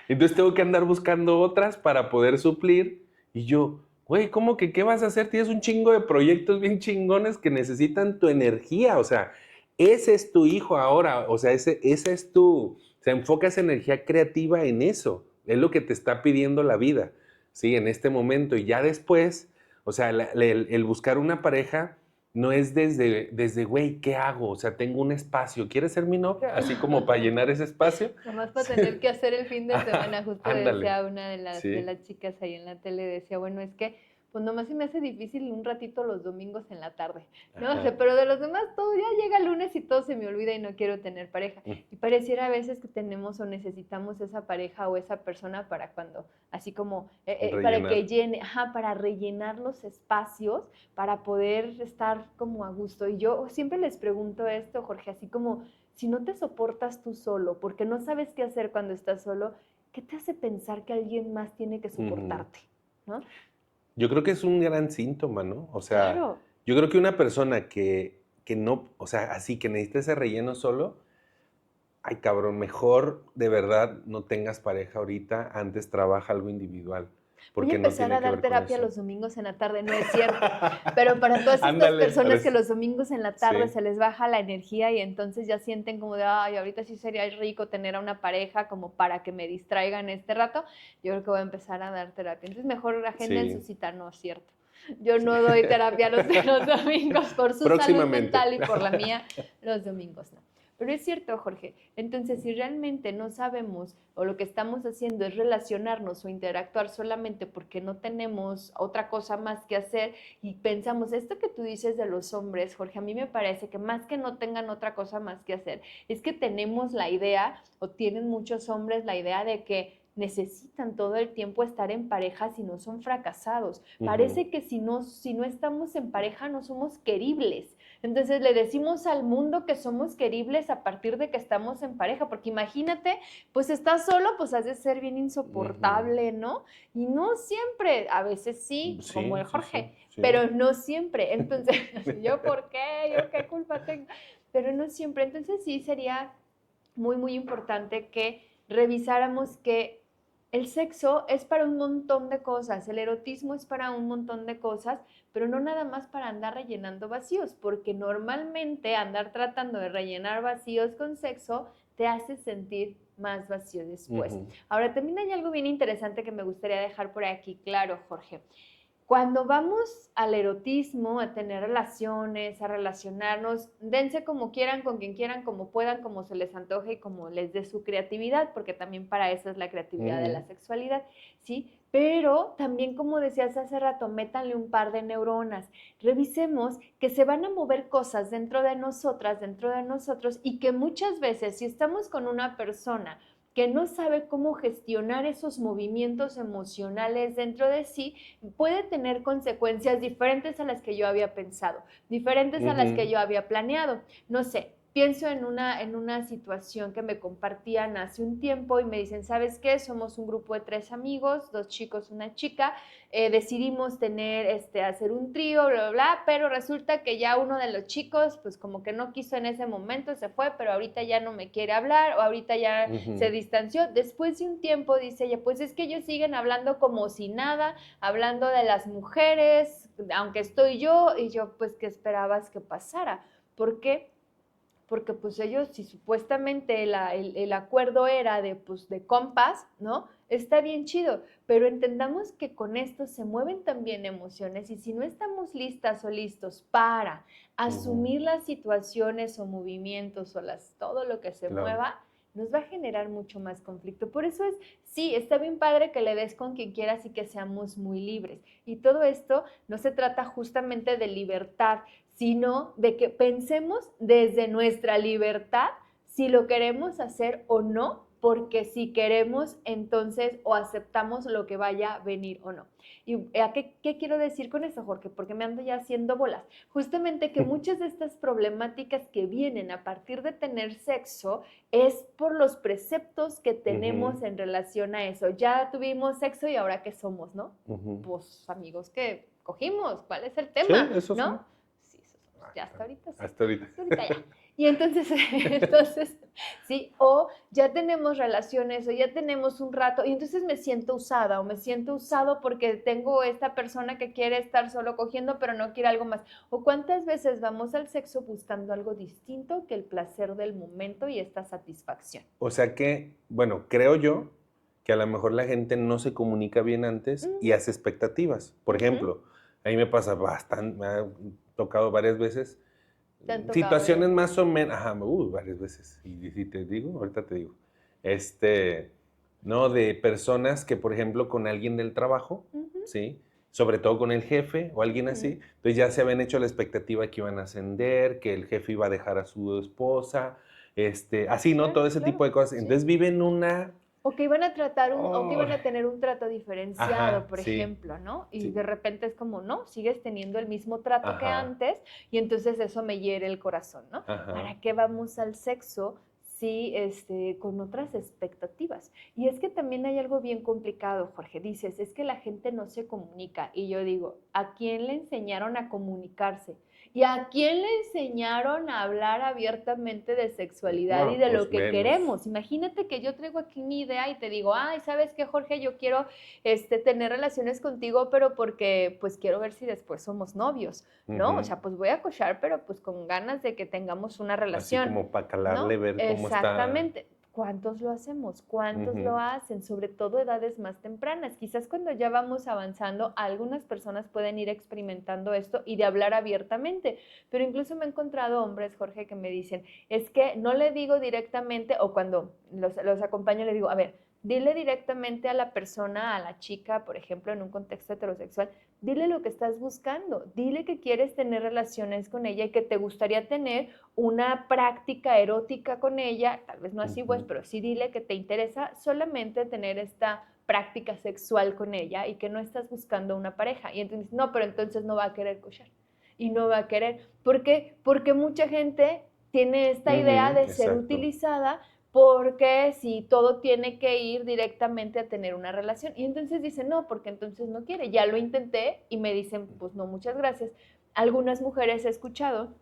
Entonces tengo que andar buscando otras para poder suplir. Y yo, güey, ¿cómo que qué vas a hacer? Tienes un chingo de proyectos bien chingones que necesitan tu energía. O sea, ese es tu hijo ahora. O sea, ese es tu O sea, enfoca esa energía creativa en eso. Es lo que te está pidiendo la vida, ¿sí? En este momento. Y ya después, o sea, el buscar una pareja no es desde, güey, ¿qué hago? O sea, tengo un espacio. ¿Quieres ser mi novia? Así como para llenar ese espacio. Nomás para tener que hacer el fin de semana. Justo Ándale. decía una de Sí. las chicas ahí en la tele, decía, bueno, es que pues nomás se me hace difícil un ratito los domingos en la tarde, ¿no? O sea, Ajá. pero de los demás todo ya llega el lunes y todo se me olvida y no quiero tener pareja. Y pareciera a veces que tenemos o necesitamos esa pareja o esa persona para cuando, así como, para que llene, para rellenar los espacios, para poder estar como a gusto. Y yo siempre les pregunto esto, Jorge, así como, si no te soportas tú solo, porque no sabes qué hacer cuando estás solo, ¿qué te hace pensar que alguien más tiene que soportarte? ¿No? Yo creo que es un gran síntoma, ¿no? O sea, Claro. yo creo que una persona que no, o sea, así que necesita ese relleno solo, ay, cabrón, mejor de verdad no tengas pareja ahorita, antes trabaja algo individual. Voy a Porque no empezar tiene a que dar ver con terapia eso. los domingos en la tarde, no es cierto. Pero para todas estas Ándale, personas parece- que los domingos en la tarde Sí. se les baja la energía y entonces ya sienten como de, ay, ahorita sí sería rico tener a una pareja como para que me distraigan este rato, yo creo que voy a empezar a dar terapia. Entonces mejor agenden Sí. su cita, no es cierto. Yo no doy terapia los domingos por su salud Próximamente. mental y por la mía, los domingos no. Pero es cierto, Jorge. Entonces, si realmente no sabemos o lo que estamos haciendo es relacionarnos o interactuar solamente porque no tenemos otra cosa más que hacer y pensamos, esto que tú dices de los hombres, Jorge, a mí me parece que más que no tengan otra cosa más que hacer, es que tenemos la idea, o tienen muchos hombres la idea de que necesitan todo el tiempo estar en pareja si no son fracasados. Parece que si no estamos en pareja no somos queribles. Entonces le decimos al mundo que somos queribles a partir de que estamos en pareja, porque imagínate, pues estás solo, pues has de ser bien insoportable, ¿no? Y no siempre, a veces sí, como el Jorge, sí. pero no siempre. Entonces, ¿yo por qué? ¿Yo qué culpa tengo? Pero no siempre. Entonces sí sería muy, muy importante que revisáramos que el sexo es para un montón de cosas, el erotismo es para un montón de cosas, pero no nada más para andar rellenando vacíos, porque normalmente andar tratando de rellenar vacíos con sexo te hace sentir más vacío después. Ahora, también hay algo bien interesante que me gustaría dejar por aquí claro, Jorge. Cuando vamos al erotismo, a tener relaciones, a relacionarnos, dense como quieran, con quien quieran, como puedan, como se les antoje y como les dé su creatividad, porque también para eso es la creatividad de la sexualidad, ¿sí? Pero también, como decías hace rato, métanle un par de neuronas. Revisemos que se van a mover cosas dentro de nosotras, dentro de nosotros, y que muchas veces, si estamos con una persona que no sabe cómo gestionar esos movimientos emocionales dentro de sí, puede tener consecuencias diferentes a las que yo había pensado, diferentes a las que yo había planeado. No sé, pienso en una situación que me compartían hace un tiempo y me dicen, ¿sabes qué? Somos un grupo de 3 amigos, 2 chicos, una chica, decidimos hacer un trío, bla, bla, bla, pero resulta que ya uno de los chicos, pues como que no quiso en ese momento, se fue, pero ahorita ya no me quiere hablar o ahorita ya se distanció. Después de un tiempo dice ella, pues es que ellos siguen hablando como si nada, hablando de las mujeres, aunque estoy yo, y yo, pues, ¿qué esperabas que pasara? ¿Por qué? Porque pues ellos, si supuestamente el acuerdo era pues, de compas, ¿no? Está bien chido, pero entendamos que con esto se mueven también emociones y si no estamos listas o listos para asumir las situaciones o movimientos o todo lo que se mueva, nos va a generar mucho más conflicto. Por eso sí, está bien padre que le des con quien quieras y que seamos muy libres. Y todo esto no se trata justamente de libertad, sino de que pensemos desde nuestra libertad si lo queremos hacer o no, porque si queremos, entonces o aceptamos lo que vaya a venir o no. ¿Y qué quiero decir con eso, Jorge? Porque me ando ya haciendo bolas. Justamente que muchas de estas problemáticas que vienen a partir de tener sexo es por los preceptos que tenemos en relación a eso. Ya tuvimos sexo y ahora ¿qué somos, no? Pues amigos que cogimos, ¿cuál es el tema? Sí, eso ¿no? Sí, eso somos. Ya hasta ahorita sí. Hasta ahorita. Hasta ahorita ya. Y entonces, entonces, sí, o ya tenemos relaciones o ya tenemos un rato y entonces me siento usada o me siento usado porque tengo esta persona que quiere estar solo cogiendo pero no quiere algo más. O cuántas veces vamos al sexo buscando algo distinto que el placer del momento y esta satisfacción. O sea que, bueno, creo yo que a lo mejor la gente no se comunica bien antes y hace expectativas. Por ejemplo, a mí me pasa bastante, me ha tocado varias veces ¿Te han tocado situaciones ya? más o menos, ajá, varias veces. Y si te digo, ahorita te digo. No, de personas que, por ejemplo, con alguien del trabajo, Ujú, ¿sí? Sobre todo con el jefe o alguien ujú. así, entonces ya se habían hecho la expectativa que iban a ascender, que el jefe iba a dejar a su esposa, así, ¿no? Claro, Todo ese tipo claro, de cosas. sí. Entonces viven una... O que iban a tratar o que Oh, iban a tener un trato diferenciado, ajá, por sí, ejemplo, ¿no? Y de sí, repente es como, no, sigues teniendo el mismo trato que ajá, antes y entonces eso me hiere el corazón, ¿no? ajá. ¿Para qué vamos al sexo si con otras expectativas? Y es que también hay algo bien complicado, Jorge. Dices, es que la gente no se comunica. Y yo digo, ¿a quién le enseñaron a comunicarse? ¿Y a quién le enseñaron a hablar abiertamente de sexualidad y No, de lo pues que menos. queremos? Imagínate que yo traigo aquí mi idea y te digo, ay, ¿sabes qué, Jorge? Yo quiero tener relaciones contigo, pero porque pues quiero ver si después somos novios, ¿no? O Ujú. sea, pues voy a cochar, pero pues con ganas de que tengamos una Así relación, como para calarle, ¿no? ver cómo está. Exactamente. ¿Cuántos lo hacemos? ¿Cuántos lo Ujú, hacen? Sobre todo edades más tempranas. Quizás cuando ya vamos avanzando, algunas personas pueden ir experimentando esto y de hablar abiertamente. Pero incluso me he encontrado hombres, Jorge, que me dicen, es que no le digo directamente, o cuando los acompaño, le digo, a ver, dile directamente a la persona, a la chica, por ejemplo, en un contexto heterosexual, dile lo que estás buscando, dile que quieres tener relaciones con ella y que te gustaría tener una práctica erótica con ella, tal vez no así pues, ujú. pero sí dile que te interesa solamente tener esta práctica sexual con ella y que no estás buscando una pareja. Y entonces, no, pero entonces no va a querer cochar y no va a querer. ¿Por qué? Porque mucha gente tiene esta idea Ujú, de ser exacto. utilizada porque si todo tiene que ir directamente a tener una relación. Y entonces dicen, no, porque entonces no quiere. Ya lo intenté y me dicen, pues no, muchas gracias. Algunas mujeres he escuchado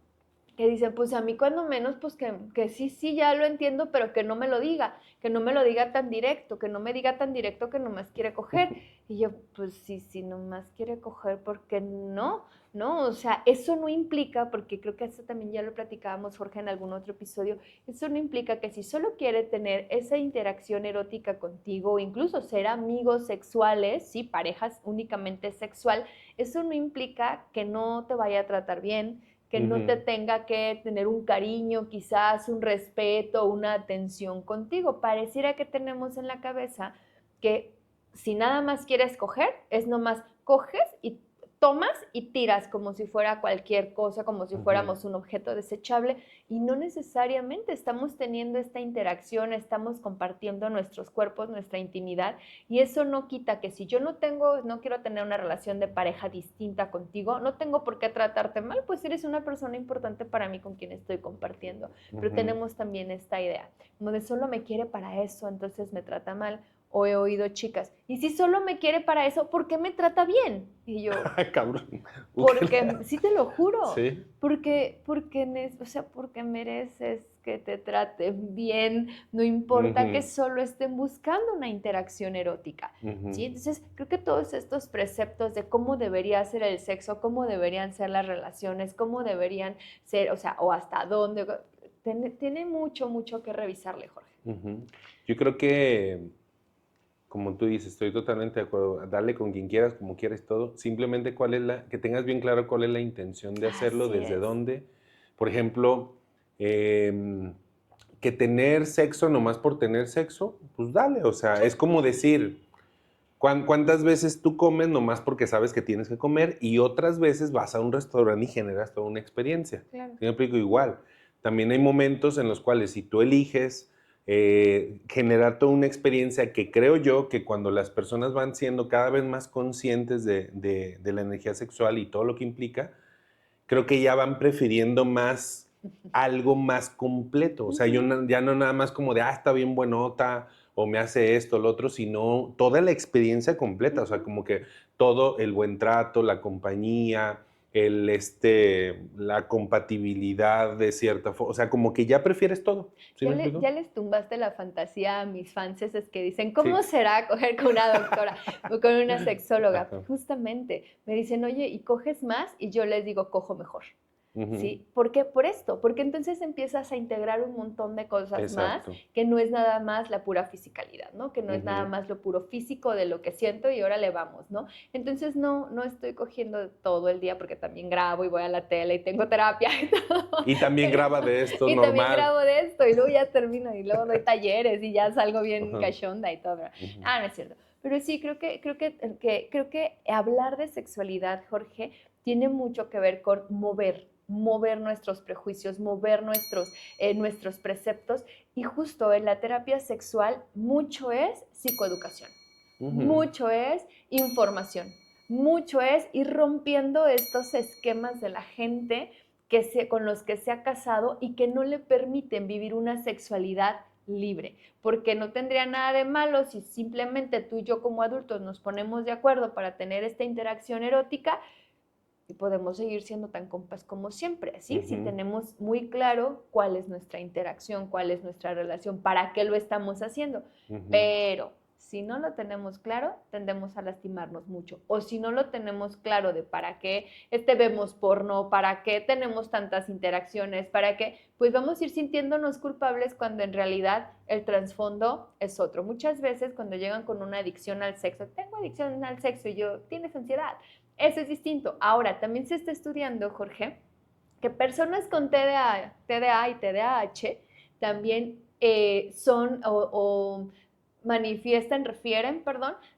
que dicen, pues a mí cuando menos, pues que sí, sí, ya lo entiendo, pero que no me lo diga, que no me lo diga tan directo, que no me diga tan directo que nomás quiere coger. Y yo, pues sí, sí, nomás quiere coger, porque no, no, o sea, eso no implica, porque creo que eso también ya lo platicábamos, Jorge, en algún otro episodio, eso no implica que si solo quiere tener esa interacción erótica contigo, o incluso ser amigos sexuales, sí, parejas únicamente sexual, eso no implica que no te vaya a tratar bien, que no te Ujú, tenga que tener un cariño, quizás un respeto, una atención contigo. Pareciera que tenemos en la cabeza que si nada más quieres coger, es nomás coges y tomas y tiras como si fuera cualquier cosa, como si ujú, fuéramos un objeto desechable y no necesariamente estamos teniendo esta interacción, estamos compartiendo nuestros cuerpos, nuestra intimidad y eso no quita que si yo no quiero tener una relación de pareja distinta contigo, no tengo por qué tratarte mal, pues eres una persona importante para mí con quien estoy compartiendo. Pero ujú. tenemos también esta idea, como de solo me quiere para eso, entonces me trata mal. O he oído chicas, y si solo me quiere para eso, ¿por qué me trata bien? Y yo, Ay, cabrón. porque, sí te lo juro, Sí. porque mereces que te traten bien, no importa que Ujú, solo estén buscando una interacción erótica, ujú, ¿sí? Entonces, creo que todos estos preceptos de cómo debería ser el sexo, cómo deberían ser las relaciones, cómo deberían ser, o sea, o hasta dónde, tiene mucho, mucho que revisarle, Jorge. ujú. Yo creo que, como tú dices, estoy totalmente de acuerdo. Darle con quien quieras, como quieras, todo. Simplemente que tengas bien claro cuál es la intención de hacerlo, Así desde es. dónde. Por ejemplo, em, que tener sexo nomás por tener sexo, pues dale. O sea, es como decir, ¿cuántas veces tú comes nomás porque sabes que tienes que comer y otras veces vas a un restaurante y generas toda una experiencia? Claro. ¿Sí me explico? Igual. También hay momentos en los cuales si tú eliges generar toda una experiencia que creo yo que cuando las personas van siendo cada vez más conscientes de la energía sexual y todo lo que implica, creo que ya van prefiriendo más algo más completo. O sea, yo Ujú. ya no nada más como de, está bien buenota o me hace esto, lo otro, sino toda la experiencia completa. O sea, Ujú. como que todo el buen trato, la compañía, la compatibilidad de cierta forma, o sea, como que ya prefieres todo, ¿sí me explico? Ya les tumbaste la fantasía a mis fans es que dicen, Sí. ¿cómo será coger con una doctora o con una sexóloga? Ajá. Justamente, me dicen, oye, ¿y coges más? Y yo les digo, cojo mejor. Ujú. ¿Sí? ¿Por qué? Por esto, porque entonces empiezas a integrar un montón de cosas más, Exacto. que no es nada más la pura fisicalidad, ¿no? Que no es nada Ujú. más lo puro físico de lo que siento y ahora le vamos, ¿no? Entonces no estoy cogiendo todo el día porque también grabo y voy a la tele y tengo terapia y todo. Y también Pero- graba de esto, y también normal. grabo de esto y luego ya termino y luego doy talleres y ya salgo bien Ajá. cachonda y todo. Ujú. Ah, no es cierto. Pero sí, creo que hablar de sexualidad, Jorge, tiene mucho que ver con mover nuestros prejuicios, mover nuestros preceptos. Y justo en la terapia sexual mucho es psicoeducación, Ujú. mucho es información, mucho es ir rompiendo estos esquemas de la gente con los que se ha casado y que no le permiten vivir una sexualidad libre, porque no tendría nada de malo si simplemente tú y yo como adultos nos ponemos de acuerdo para tener esta interacción erótica y podemos seguir siendo tan compas como siempre, ¿sí? Si tenemos muy claro cuál es nuestra interacción, cuál es nuestra relación, para qué lo estamos haciendo. Pero si no lo tenemos claro, tendemos a lastimarnos mucho. O si no lo tenemos claro de para qué vemos porno, para qué tenemos tantas interacciones, para qué, pues vamos a ir sintiéndonos culpables cuando en realidad el trasfondo es otro. Muchas veces cuando llegan con una adicción al sexo, tengo adicción al sexo y yo, tienes ansiedad. Eso es distinto. Ahora, también se está estudiando, Jorge, que personas con TDA y TDAH también son o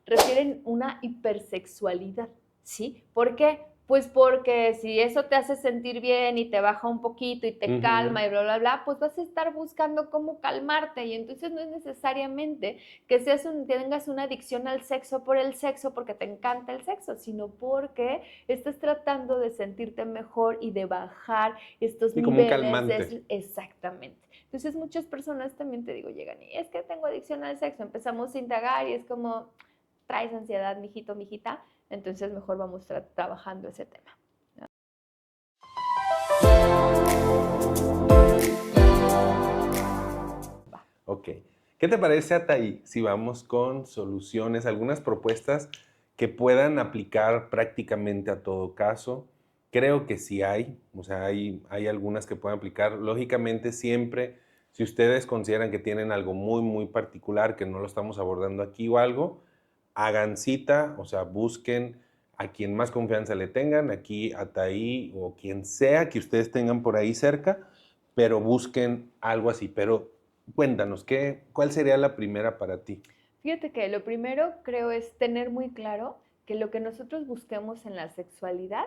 refieren una hipersexualidad, ¿sí? ¿Por qué? Pues porque si eso te hace sentir bien y te baja un poquito y te calma y bla, bla, bla, pues vas a estar buscando cómo calmarte y entonces no es necesariamente que tengas una adicción al sexo por el sexo porque te encanta el sexo, sino porque estás tratando de sentirte mejor y de bajar estos Sí, como un niveles calmante. exactamente. Entonces muchas personas también te digo, llegan y es que tengo adicción al sexo, empezamos a indagar y es como, traes ansiedad, mijito, mijita, entonces mejor vamos trabajando ese tema. Ok. ¿Qué te parece, Ataí, si vamos con soluciones, algunas propuestas que puedan aplicar prácticamente a todo caso? Creo que sí hay, o sea, hay algunas que pueden aplicar. Lógicamente, siempre, si ustedes consideran que tienen algo muy, muy particular, que no lo estamos abordando aquí o algo, hagan cita, o sea, busquen a quien más confianza le tengan, aquí, Ataí o quien sea que ustedes tengan por ahí cerca, pero busquen algo así. Pero cuéntanos, ¿cuál sería la primera para ti? Fíjate que lo primero creo es tener muy claro que lo que nosotros busquemos en la sexualidad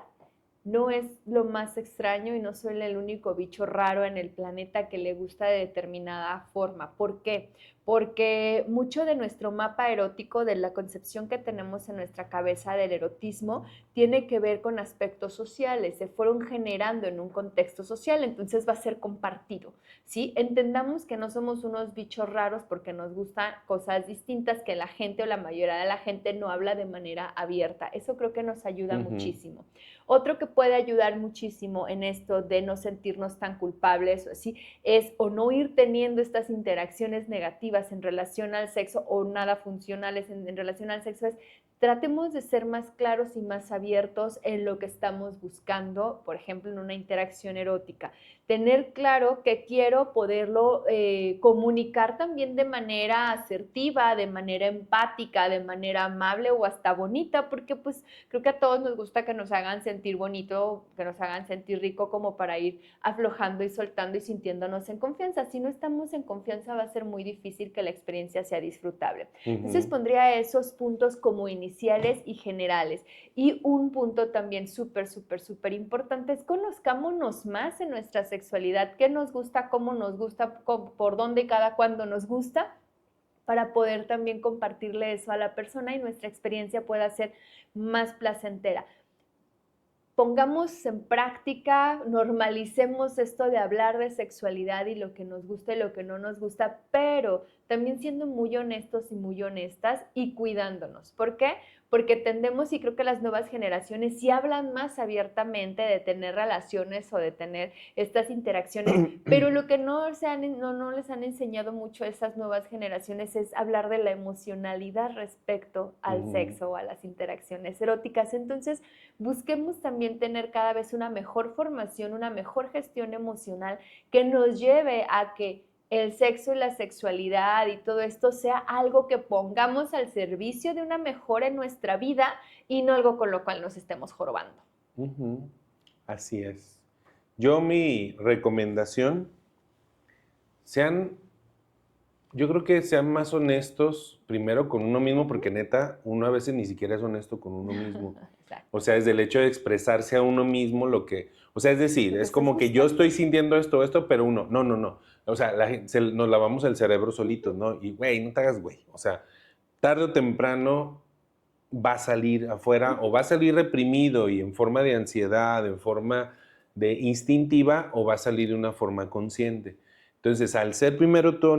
no es lo más extraño y no soy el único bicho raro en el planeta que le gusta de determinada forma. ¿Por qué? Porque mucho de nuestro mapa erótico, de la concepción que tenemos en nuestra cabeza del erotismo, tiene que ver con aspectos sociales, se fueron generando en un contexto social, entonces va a ser compartido, ¿sí? Entendamos que no somos unos bichos raros porque nos gustan cosas distintas que la gente o la mayoría de la gente no habla de manera abierta. Eso creo que nos ayuda muchísimo. Otro que puede ayudar muchísimo en esto de no sentirnos tan culpables o así es o no ir teniendo estas interacciones negativas en relación al sexo o nada funcionales en relación al sexo es tratemos de ser más claros y más abiertos en lo que estamos buscando, por ejemplo, en una interacción erótica. Tener claro que quiero poderlo comunicar también de manera asertiva, de manera empática, de manera amable o hasta bonita, porque pues creo que a todos nos gusta que nos hagan sentir bonito, que nos hagan sentir rico como para ir aflojando y soltando y sintiéndonos en confianza. Si no estamos en confianza va a ser muy difícil que la experiencia sea disfrutable. Entonces pondría esos puntos como iniciales y generales. Y un punto también súper, súper, súper importante es conozcámonos más en nuestra sexualidad, qué nos gusta, cómo nos gusta, por dónde y cada cuándo nos gusta, para poder también compartirle eso a la persona y nuestra experiencia pueda ser más placentera. Pongamos en práctica, normalicemos esto de hablar de sexualidad y lo que nos gusta y lo que no nos gusta, pero también siendo muy honestos y muy honestas y cuidándonos. ¿Por qué? porque tendemos, y creo que las nuevas generaciones sí hablan más abiertamente de tener relaciones o de tener estas interacciones, pero lo que no les han enseñado mucho a esas nuevas generaciones es hablar de la emocionalidad respecto al sexo o a las interacciones eróticas. Entonces, busquemos también tener cada vez una mejor formación, una mejor gestión emocional que nos lleve a que el sexo y la sexualidad y todo esto sea algo que pongamos al servicio de una mejora en nuestra vida y no algo con lo cual nos estemos jorobando. Así es. Mi recomendación, yo creo que sean más honestos primero con uno mismo, porque neta, uno a veces ni siquiera es honesto con uno mismo. O sea, desde el hecho de expresarse a uno mismo es decir, es como que yo estoy sintiendo esto, pero uno, no. O sea, nos lavamos el cerebro solitos, ¿no? Y, güey, no te hagas güey. O sea, tarde o temprano va a salir afuera o va a salir reprimido y en forma de ansiedad, en forma de instintiva, o va a salir de una forma consciente. Entonces, al ser primero tú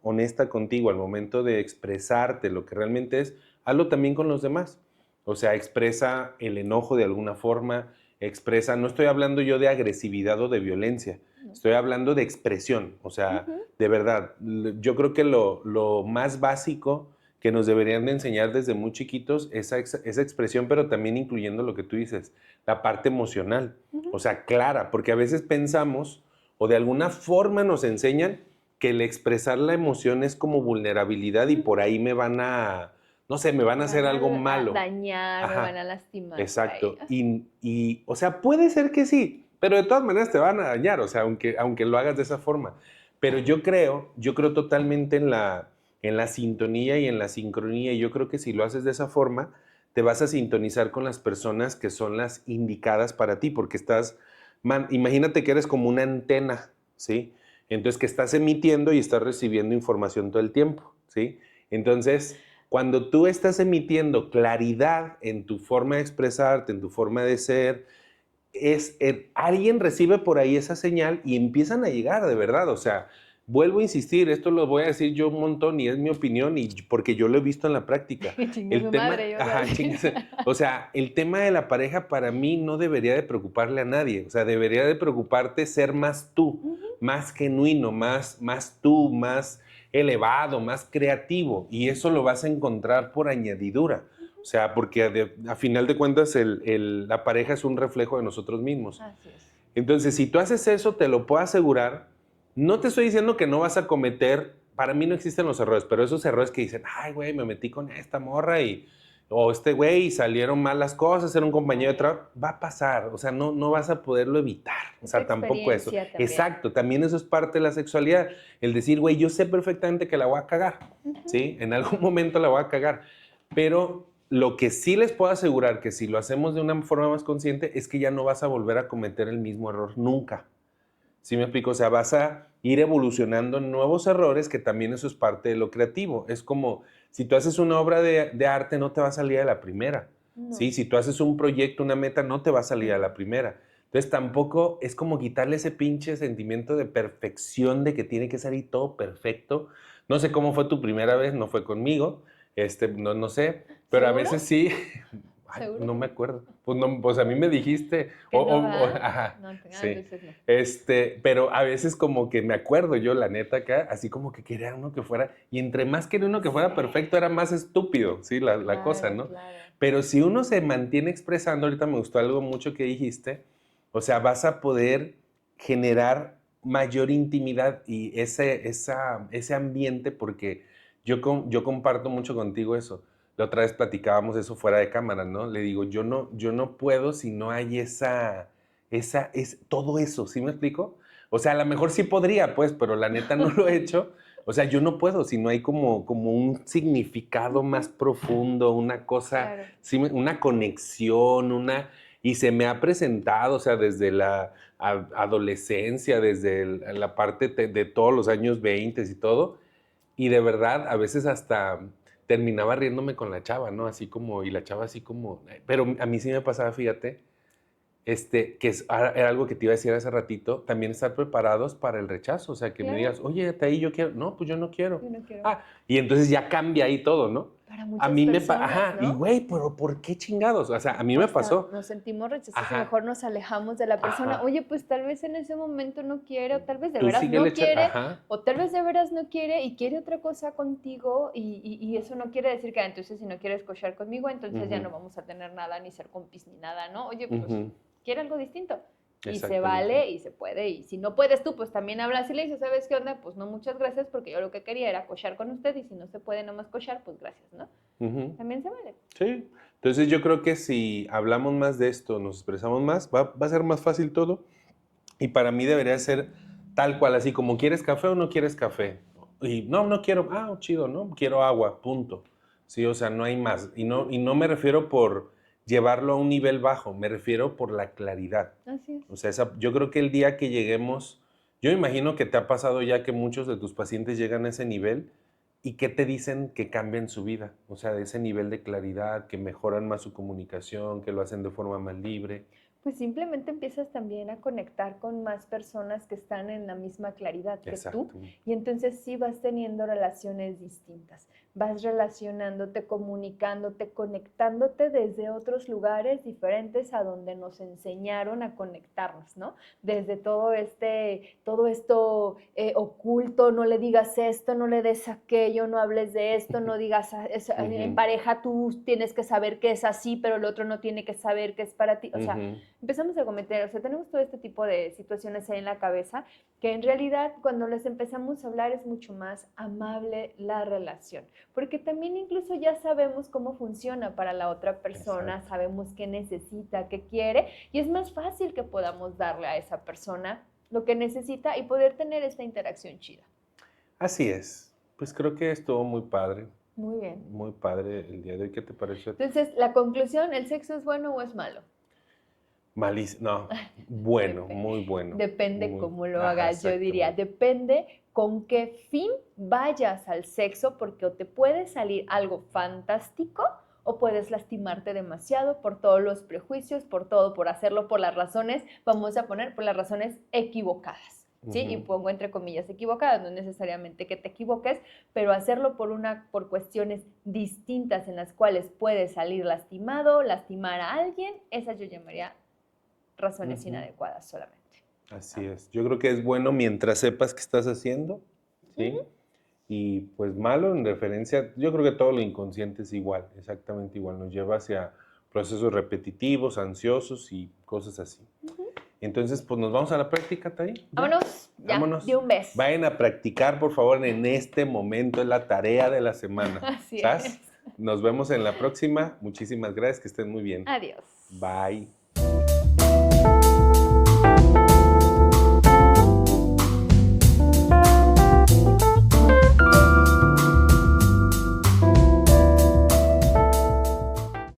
honesta contigo al momento de expresarte lo que realmente es, hazlo también con los demás. O sea, expresa el enojo de alguna forma, no estoy hablando yo de agresividad o de violencia, estoy hablando de expresión. O sea, de verdad, yo creo que lo más básico que nos deberían de enseñar desde muy chiquitos esa expresión, pero también incluyendo lo que tú dices, la parte emocional. O sea, clara, porque a veces pensamos o de alguna forma nos enseñan que el expresar la emoción es como vulnerabilidad y por ahí me van a hacer algo malo. Dañar, me van a lastimar. Exacto. Y, o sea, puede ser que sí, pero de todas maneras te van a dañar, o sea, aunque lo hagas de esa forma. Pero yo creo totalmente en la sintonía y en la sincronía, y yo creo que si lo haces de esa forma, te vas a sintonizar con las personas que son las indicadas para ti, porque imagínate que eres como una antena, ¿sí? Entonces, que estás emitiendo y estás recibiendo información todo el tiempo, ¿sí? Entonces, cuando tú estás emitiendo claridad en tu forma de expresarte, en tu forma de ser, alguien recibe por ahí esa señal y empiezan a llegar, de verdad. O sea, vuelvo a insistir, esto lo voy a decir yo un montón y es mi opinión y porque yo lo he visto en la práctica. O sea, el tema de la pareja para mí no debería de preocuparle a nadie. O sea, debería de preocuparte ser más tú, más genuino, más tú, más elevado, más creativo. Y eso lo vas a encontrar por añadidura. O sea, porque a final de cuentas la pareja es un reflejo de nosotros mismos. Así es. Entonces, si tú haces eso, te lo puedo asegurar. No te estoy diciendo que no vas a cometer, para mí no existen los errores, pero esos errores que dicen, ay, güey, me metí con esta morra o este güey y salieron mal las cosas, era un compañero de trabajo, va a pasar. O sea, no vas a poderlo evitar. O sea, tampoco eso. También. Exacto, también eso es parte de la sexualidad. El decir, güey, yo sé perfectamente que la voy a cagar, ¿sí? En algún momento la voy a cagar, pero lo que sí les puedo asegurar que si lo hacemos de una forma más consciente es que ya no vas a volver a cometer el mismo error nunca. ¿Sí me explico? O sea, vas a ir evolucionando en nuevos errores, que también eso es parte de lo creativo. Es como, si tú haces una obra de arte, no te va a salir a la primera. No. ¿Sí? Si tú haces un proyecto, una meta, no te va a salir a la primera. Entonces tampoco es como quitarle ese pinche sentimiento de perfección, de que tiene que salir todo perfecto. No sé cómo fue tu primera vez, no fue conmigo, no sé, pero ¿Seguro? A veces sí. Ay, no me acuerdo. Pues a mí me dijiste. Ajá. No, sí. Entonces no. Pero a veces como que me acuerdo yo, la neta acá, así como que quería uno que fuera, y entre más quería uno que fuera perfecto, era más estúpido, ¿sí? La cosa, ¿no? Claro. Pero si uno se mantiene expresando, ahorita me gustó algo mucho que dijiste, o sea, vas a poder generar mayor intimidad y ese ambiente, porque yo comparto mucho contigo eso. La otra vez platicábamos eso fuera de cámara, ¿no? Le digo, yo no puedo si no hay todo eso, ¿sí me explico? O sea, a lo mejor sí podría, pues, pero la neta no lo he hecho. O sea, yo no puedo si no hay como un significado más profundo, una cosa, Claro. ¿sí? Una conexión, y se me ha presentado, o sea, desde la adolescencia, desde la parte de todos los años 20 y todo, y de verdad, a veces hasta terminaba riéndome con la chava, ¿no? Así como, y la chava así como, pero a mí sí me pasaba, fíjate, era algo que te iba a decir hace ratito, también estar preparados para el rechazo, o sea, que me digas, oye, ahí yo quiero, no, pues yo no quiero. Yo no quiero. Y entonces ya cambia ahí todo, ¿no? para muchas A mí personas, ajá, y ¿no? güey, pero ¿por qué chingados? O sea, a mí me Hasta pasó. nos sentimos rechazados y Ajá. mejor nos alejamos de la persona. Ajá. Oye, pues tal vez en ese momento no quiere, o tal vez de Tú veras síguele no quiere, ajá. o tal vez de veras no quiere y quiere otra cosa contigo y eso no quiere decir que entonces si no quieres cochar conmigo, entonces ya Ujú. no vamos a tener nada, ni ser compis, ni nada, ¿no? Oye, pues Ujú. quiere algo distinto. Y se Exactamente. vale y se puede. Y si no puedes tú, pues también hablas y le dices, ¿sabes qué onda? Pues no, muchas gracias, porque yo lo que quería era cochar con usted y si no se puede nomás cochar, pues gracias, ¿no? Ujú. También se vale. Sí. Entonces yo creo que si hablamos más de esto, nos expresamos más, va a ser más fácil todo. Y para mí debería ser tal cual, así como ¿quieres café o no quieres café? Y no quiero, chido, ¿no? Quiero agua, punto. Sí, o sea, no hay más. Y no me refiero por llevarlo a un nivel bajo, me refiero por la claridad. Así es. O sea, yo creo que el día que lleguemos, yo imagino que te ha pasado ya que muchos de tus pacientes llegan a ese nivel y que te dicen que cambian su vida. O sea, de ese nivel de claridad, que mejoran más su comunicación, que lo hacen de forma más libre. Pues simplemente empiezas también a conectar con más personas que están en la misma claridad que Exacto. tú y entonces sí vas teniendo relaciones distintas, vas relacionándote, comunicándote, conectándote desde otros lugares diferentes a donde nos enseñaron a conectarnos, ¿no? Desde todo esto oculto, no le digas esto, no le des aquello, no hables de esto, no digas, en pareja tú tienes que saber que es así, pero el otro no tiene que saber que es para ti, o sea, empezamos a cometer, o sea, tenemos todo este tipo de situaciones ahí en la cabeza que en realidad cuando les empezamos a hablar es mucho más amable la relación, porque también incluso ya sabemos cómo funciona para la otra persona, Exacto. sabemos qué necesita, qué quiere, y es más fácil que podamos darle a esa persona lo que necesita y poder tener esta interacción chida. Así es. Pues creo que estuvo muy padre. Muy bien. Muy padre el día de hoy. ¿Qué te pareció? Entonces, la conclusión, ¿el sexo es bueno o es malo? Malísimo. No, bueno, Depende. muy bueno. Depende cómo lo Ajá, hagas, yo diría. exactamente. Depende con qué fin vayas al sexo, porque o te puede salir algo fantástico o puedes lastimarte demasiado por todos los prejuicios, por todo, por hacerlo por las razones, vamos a poner por las razones equivocadas. ¿Sí? Y pongo entre comillas equivocadas, no necesariamente que te equivoques, pero hacerlo por cuestiones distintas en las cuales puedes salir lastimado, lastimar a alguien, esas yo llamaría razones inadecuadas solamente. Así es. Yo creo que es bueno mientras sepas qué estás haciendo, ¿sí? Y pues malo en referencia, yo creo que todo lo inconsciente es igual, exactamente igual. Nos lleva hacia procesos repetitivos, ansiosos y cosas así. Entonces, pues nos vamos a la práctica, Tay. Vámonos, ya, Vámonos. de un beso. Vayan a practicar, por favor, en este momento, es la tarea de la semana. Así ¿Sabes? es. Nos vemos en la próxima. Muchísimas gracias, que estén muy bien. Adiós. Bye.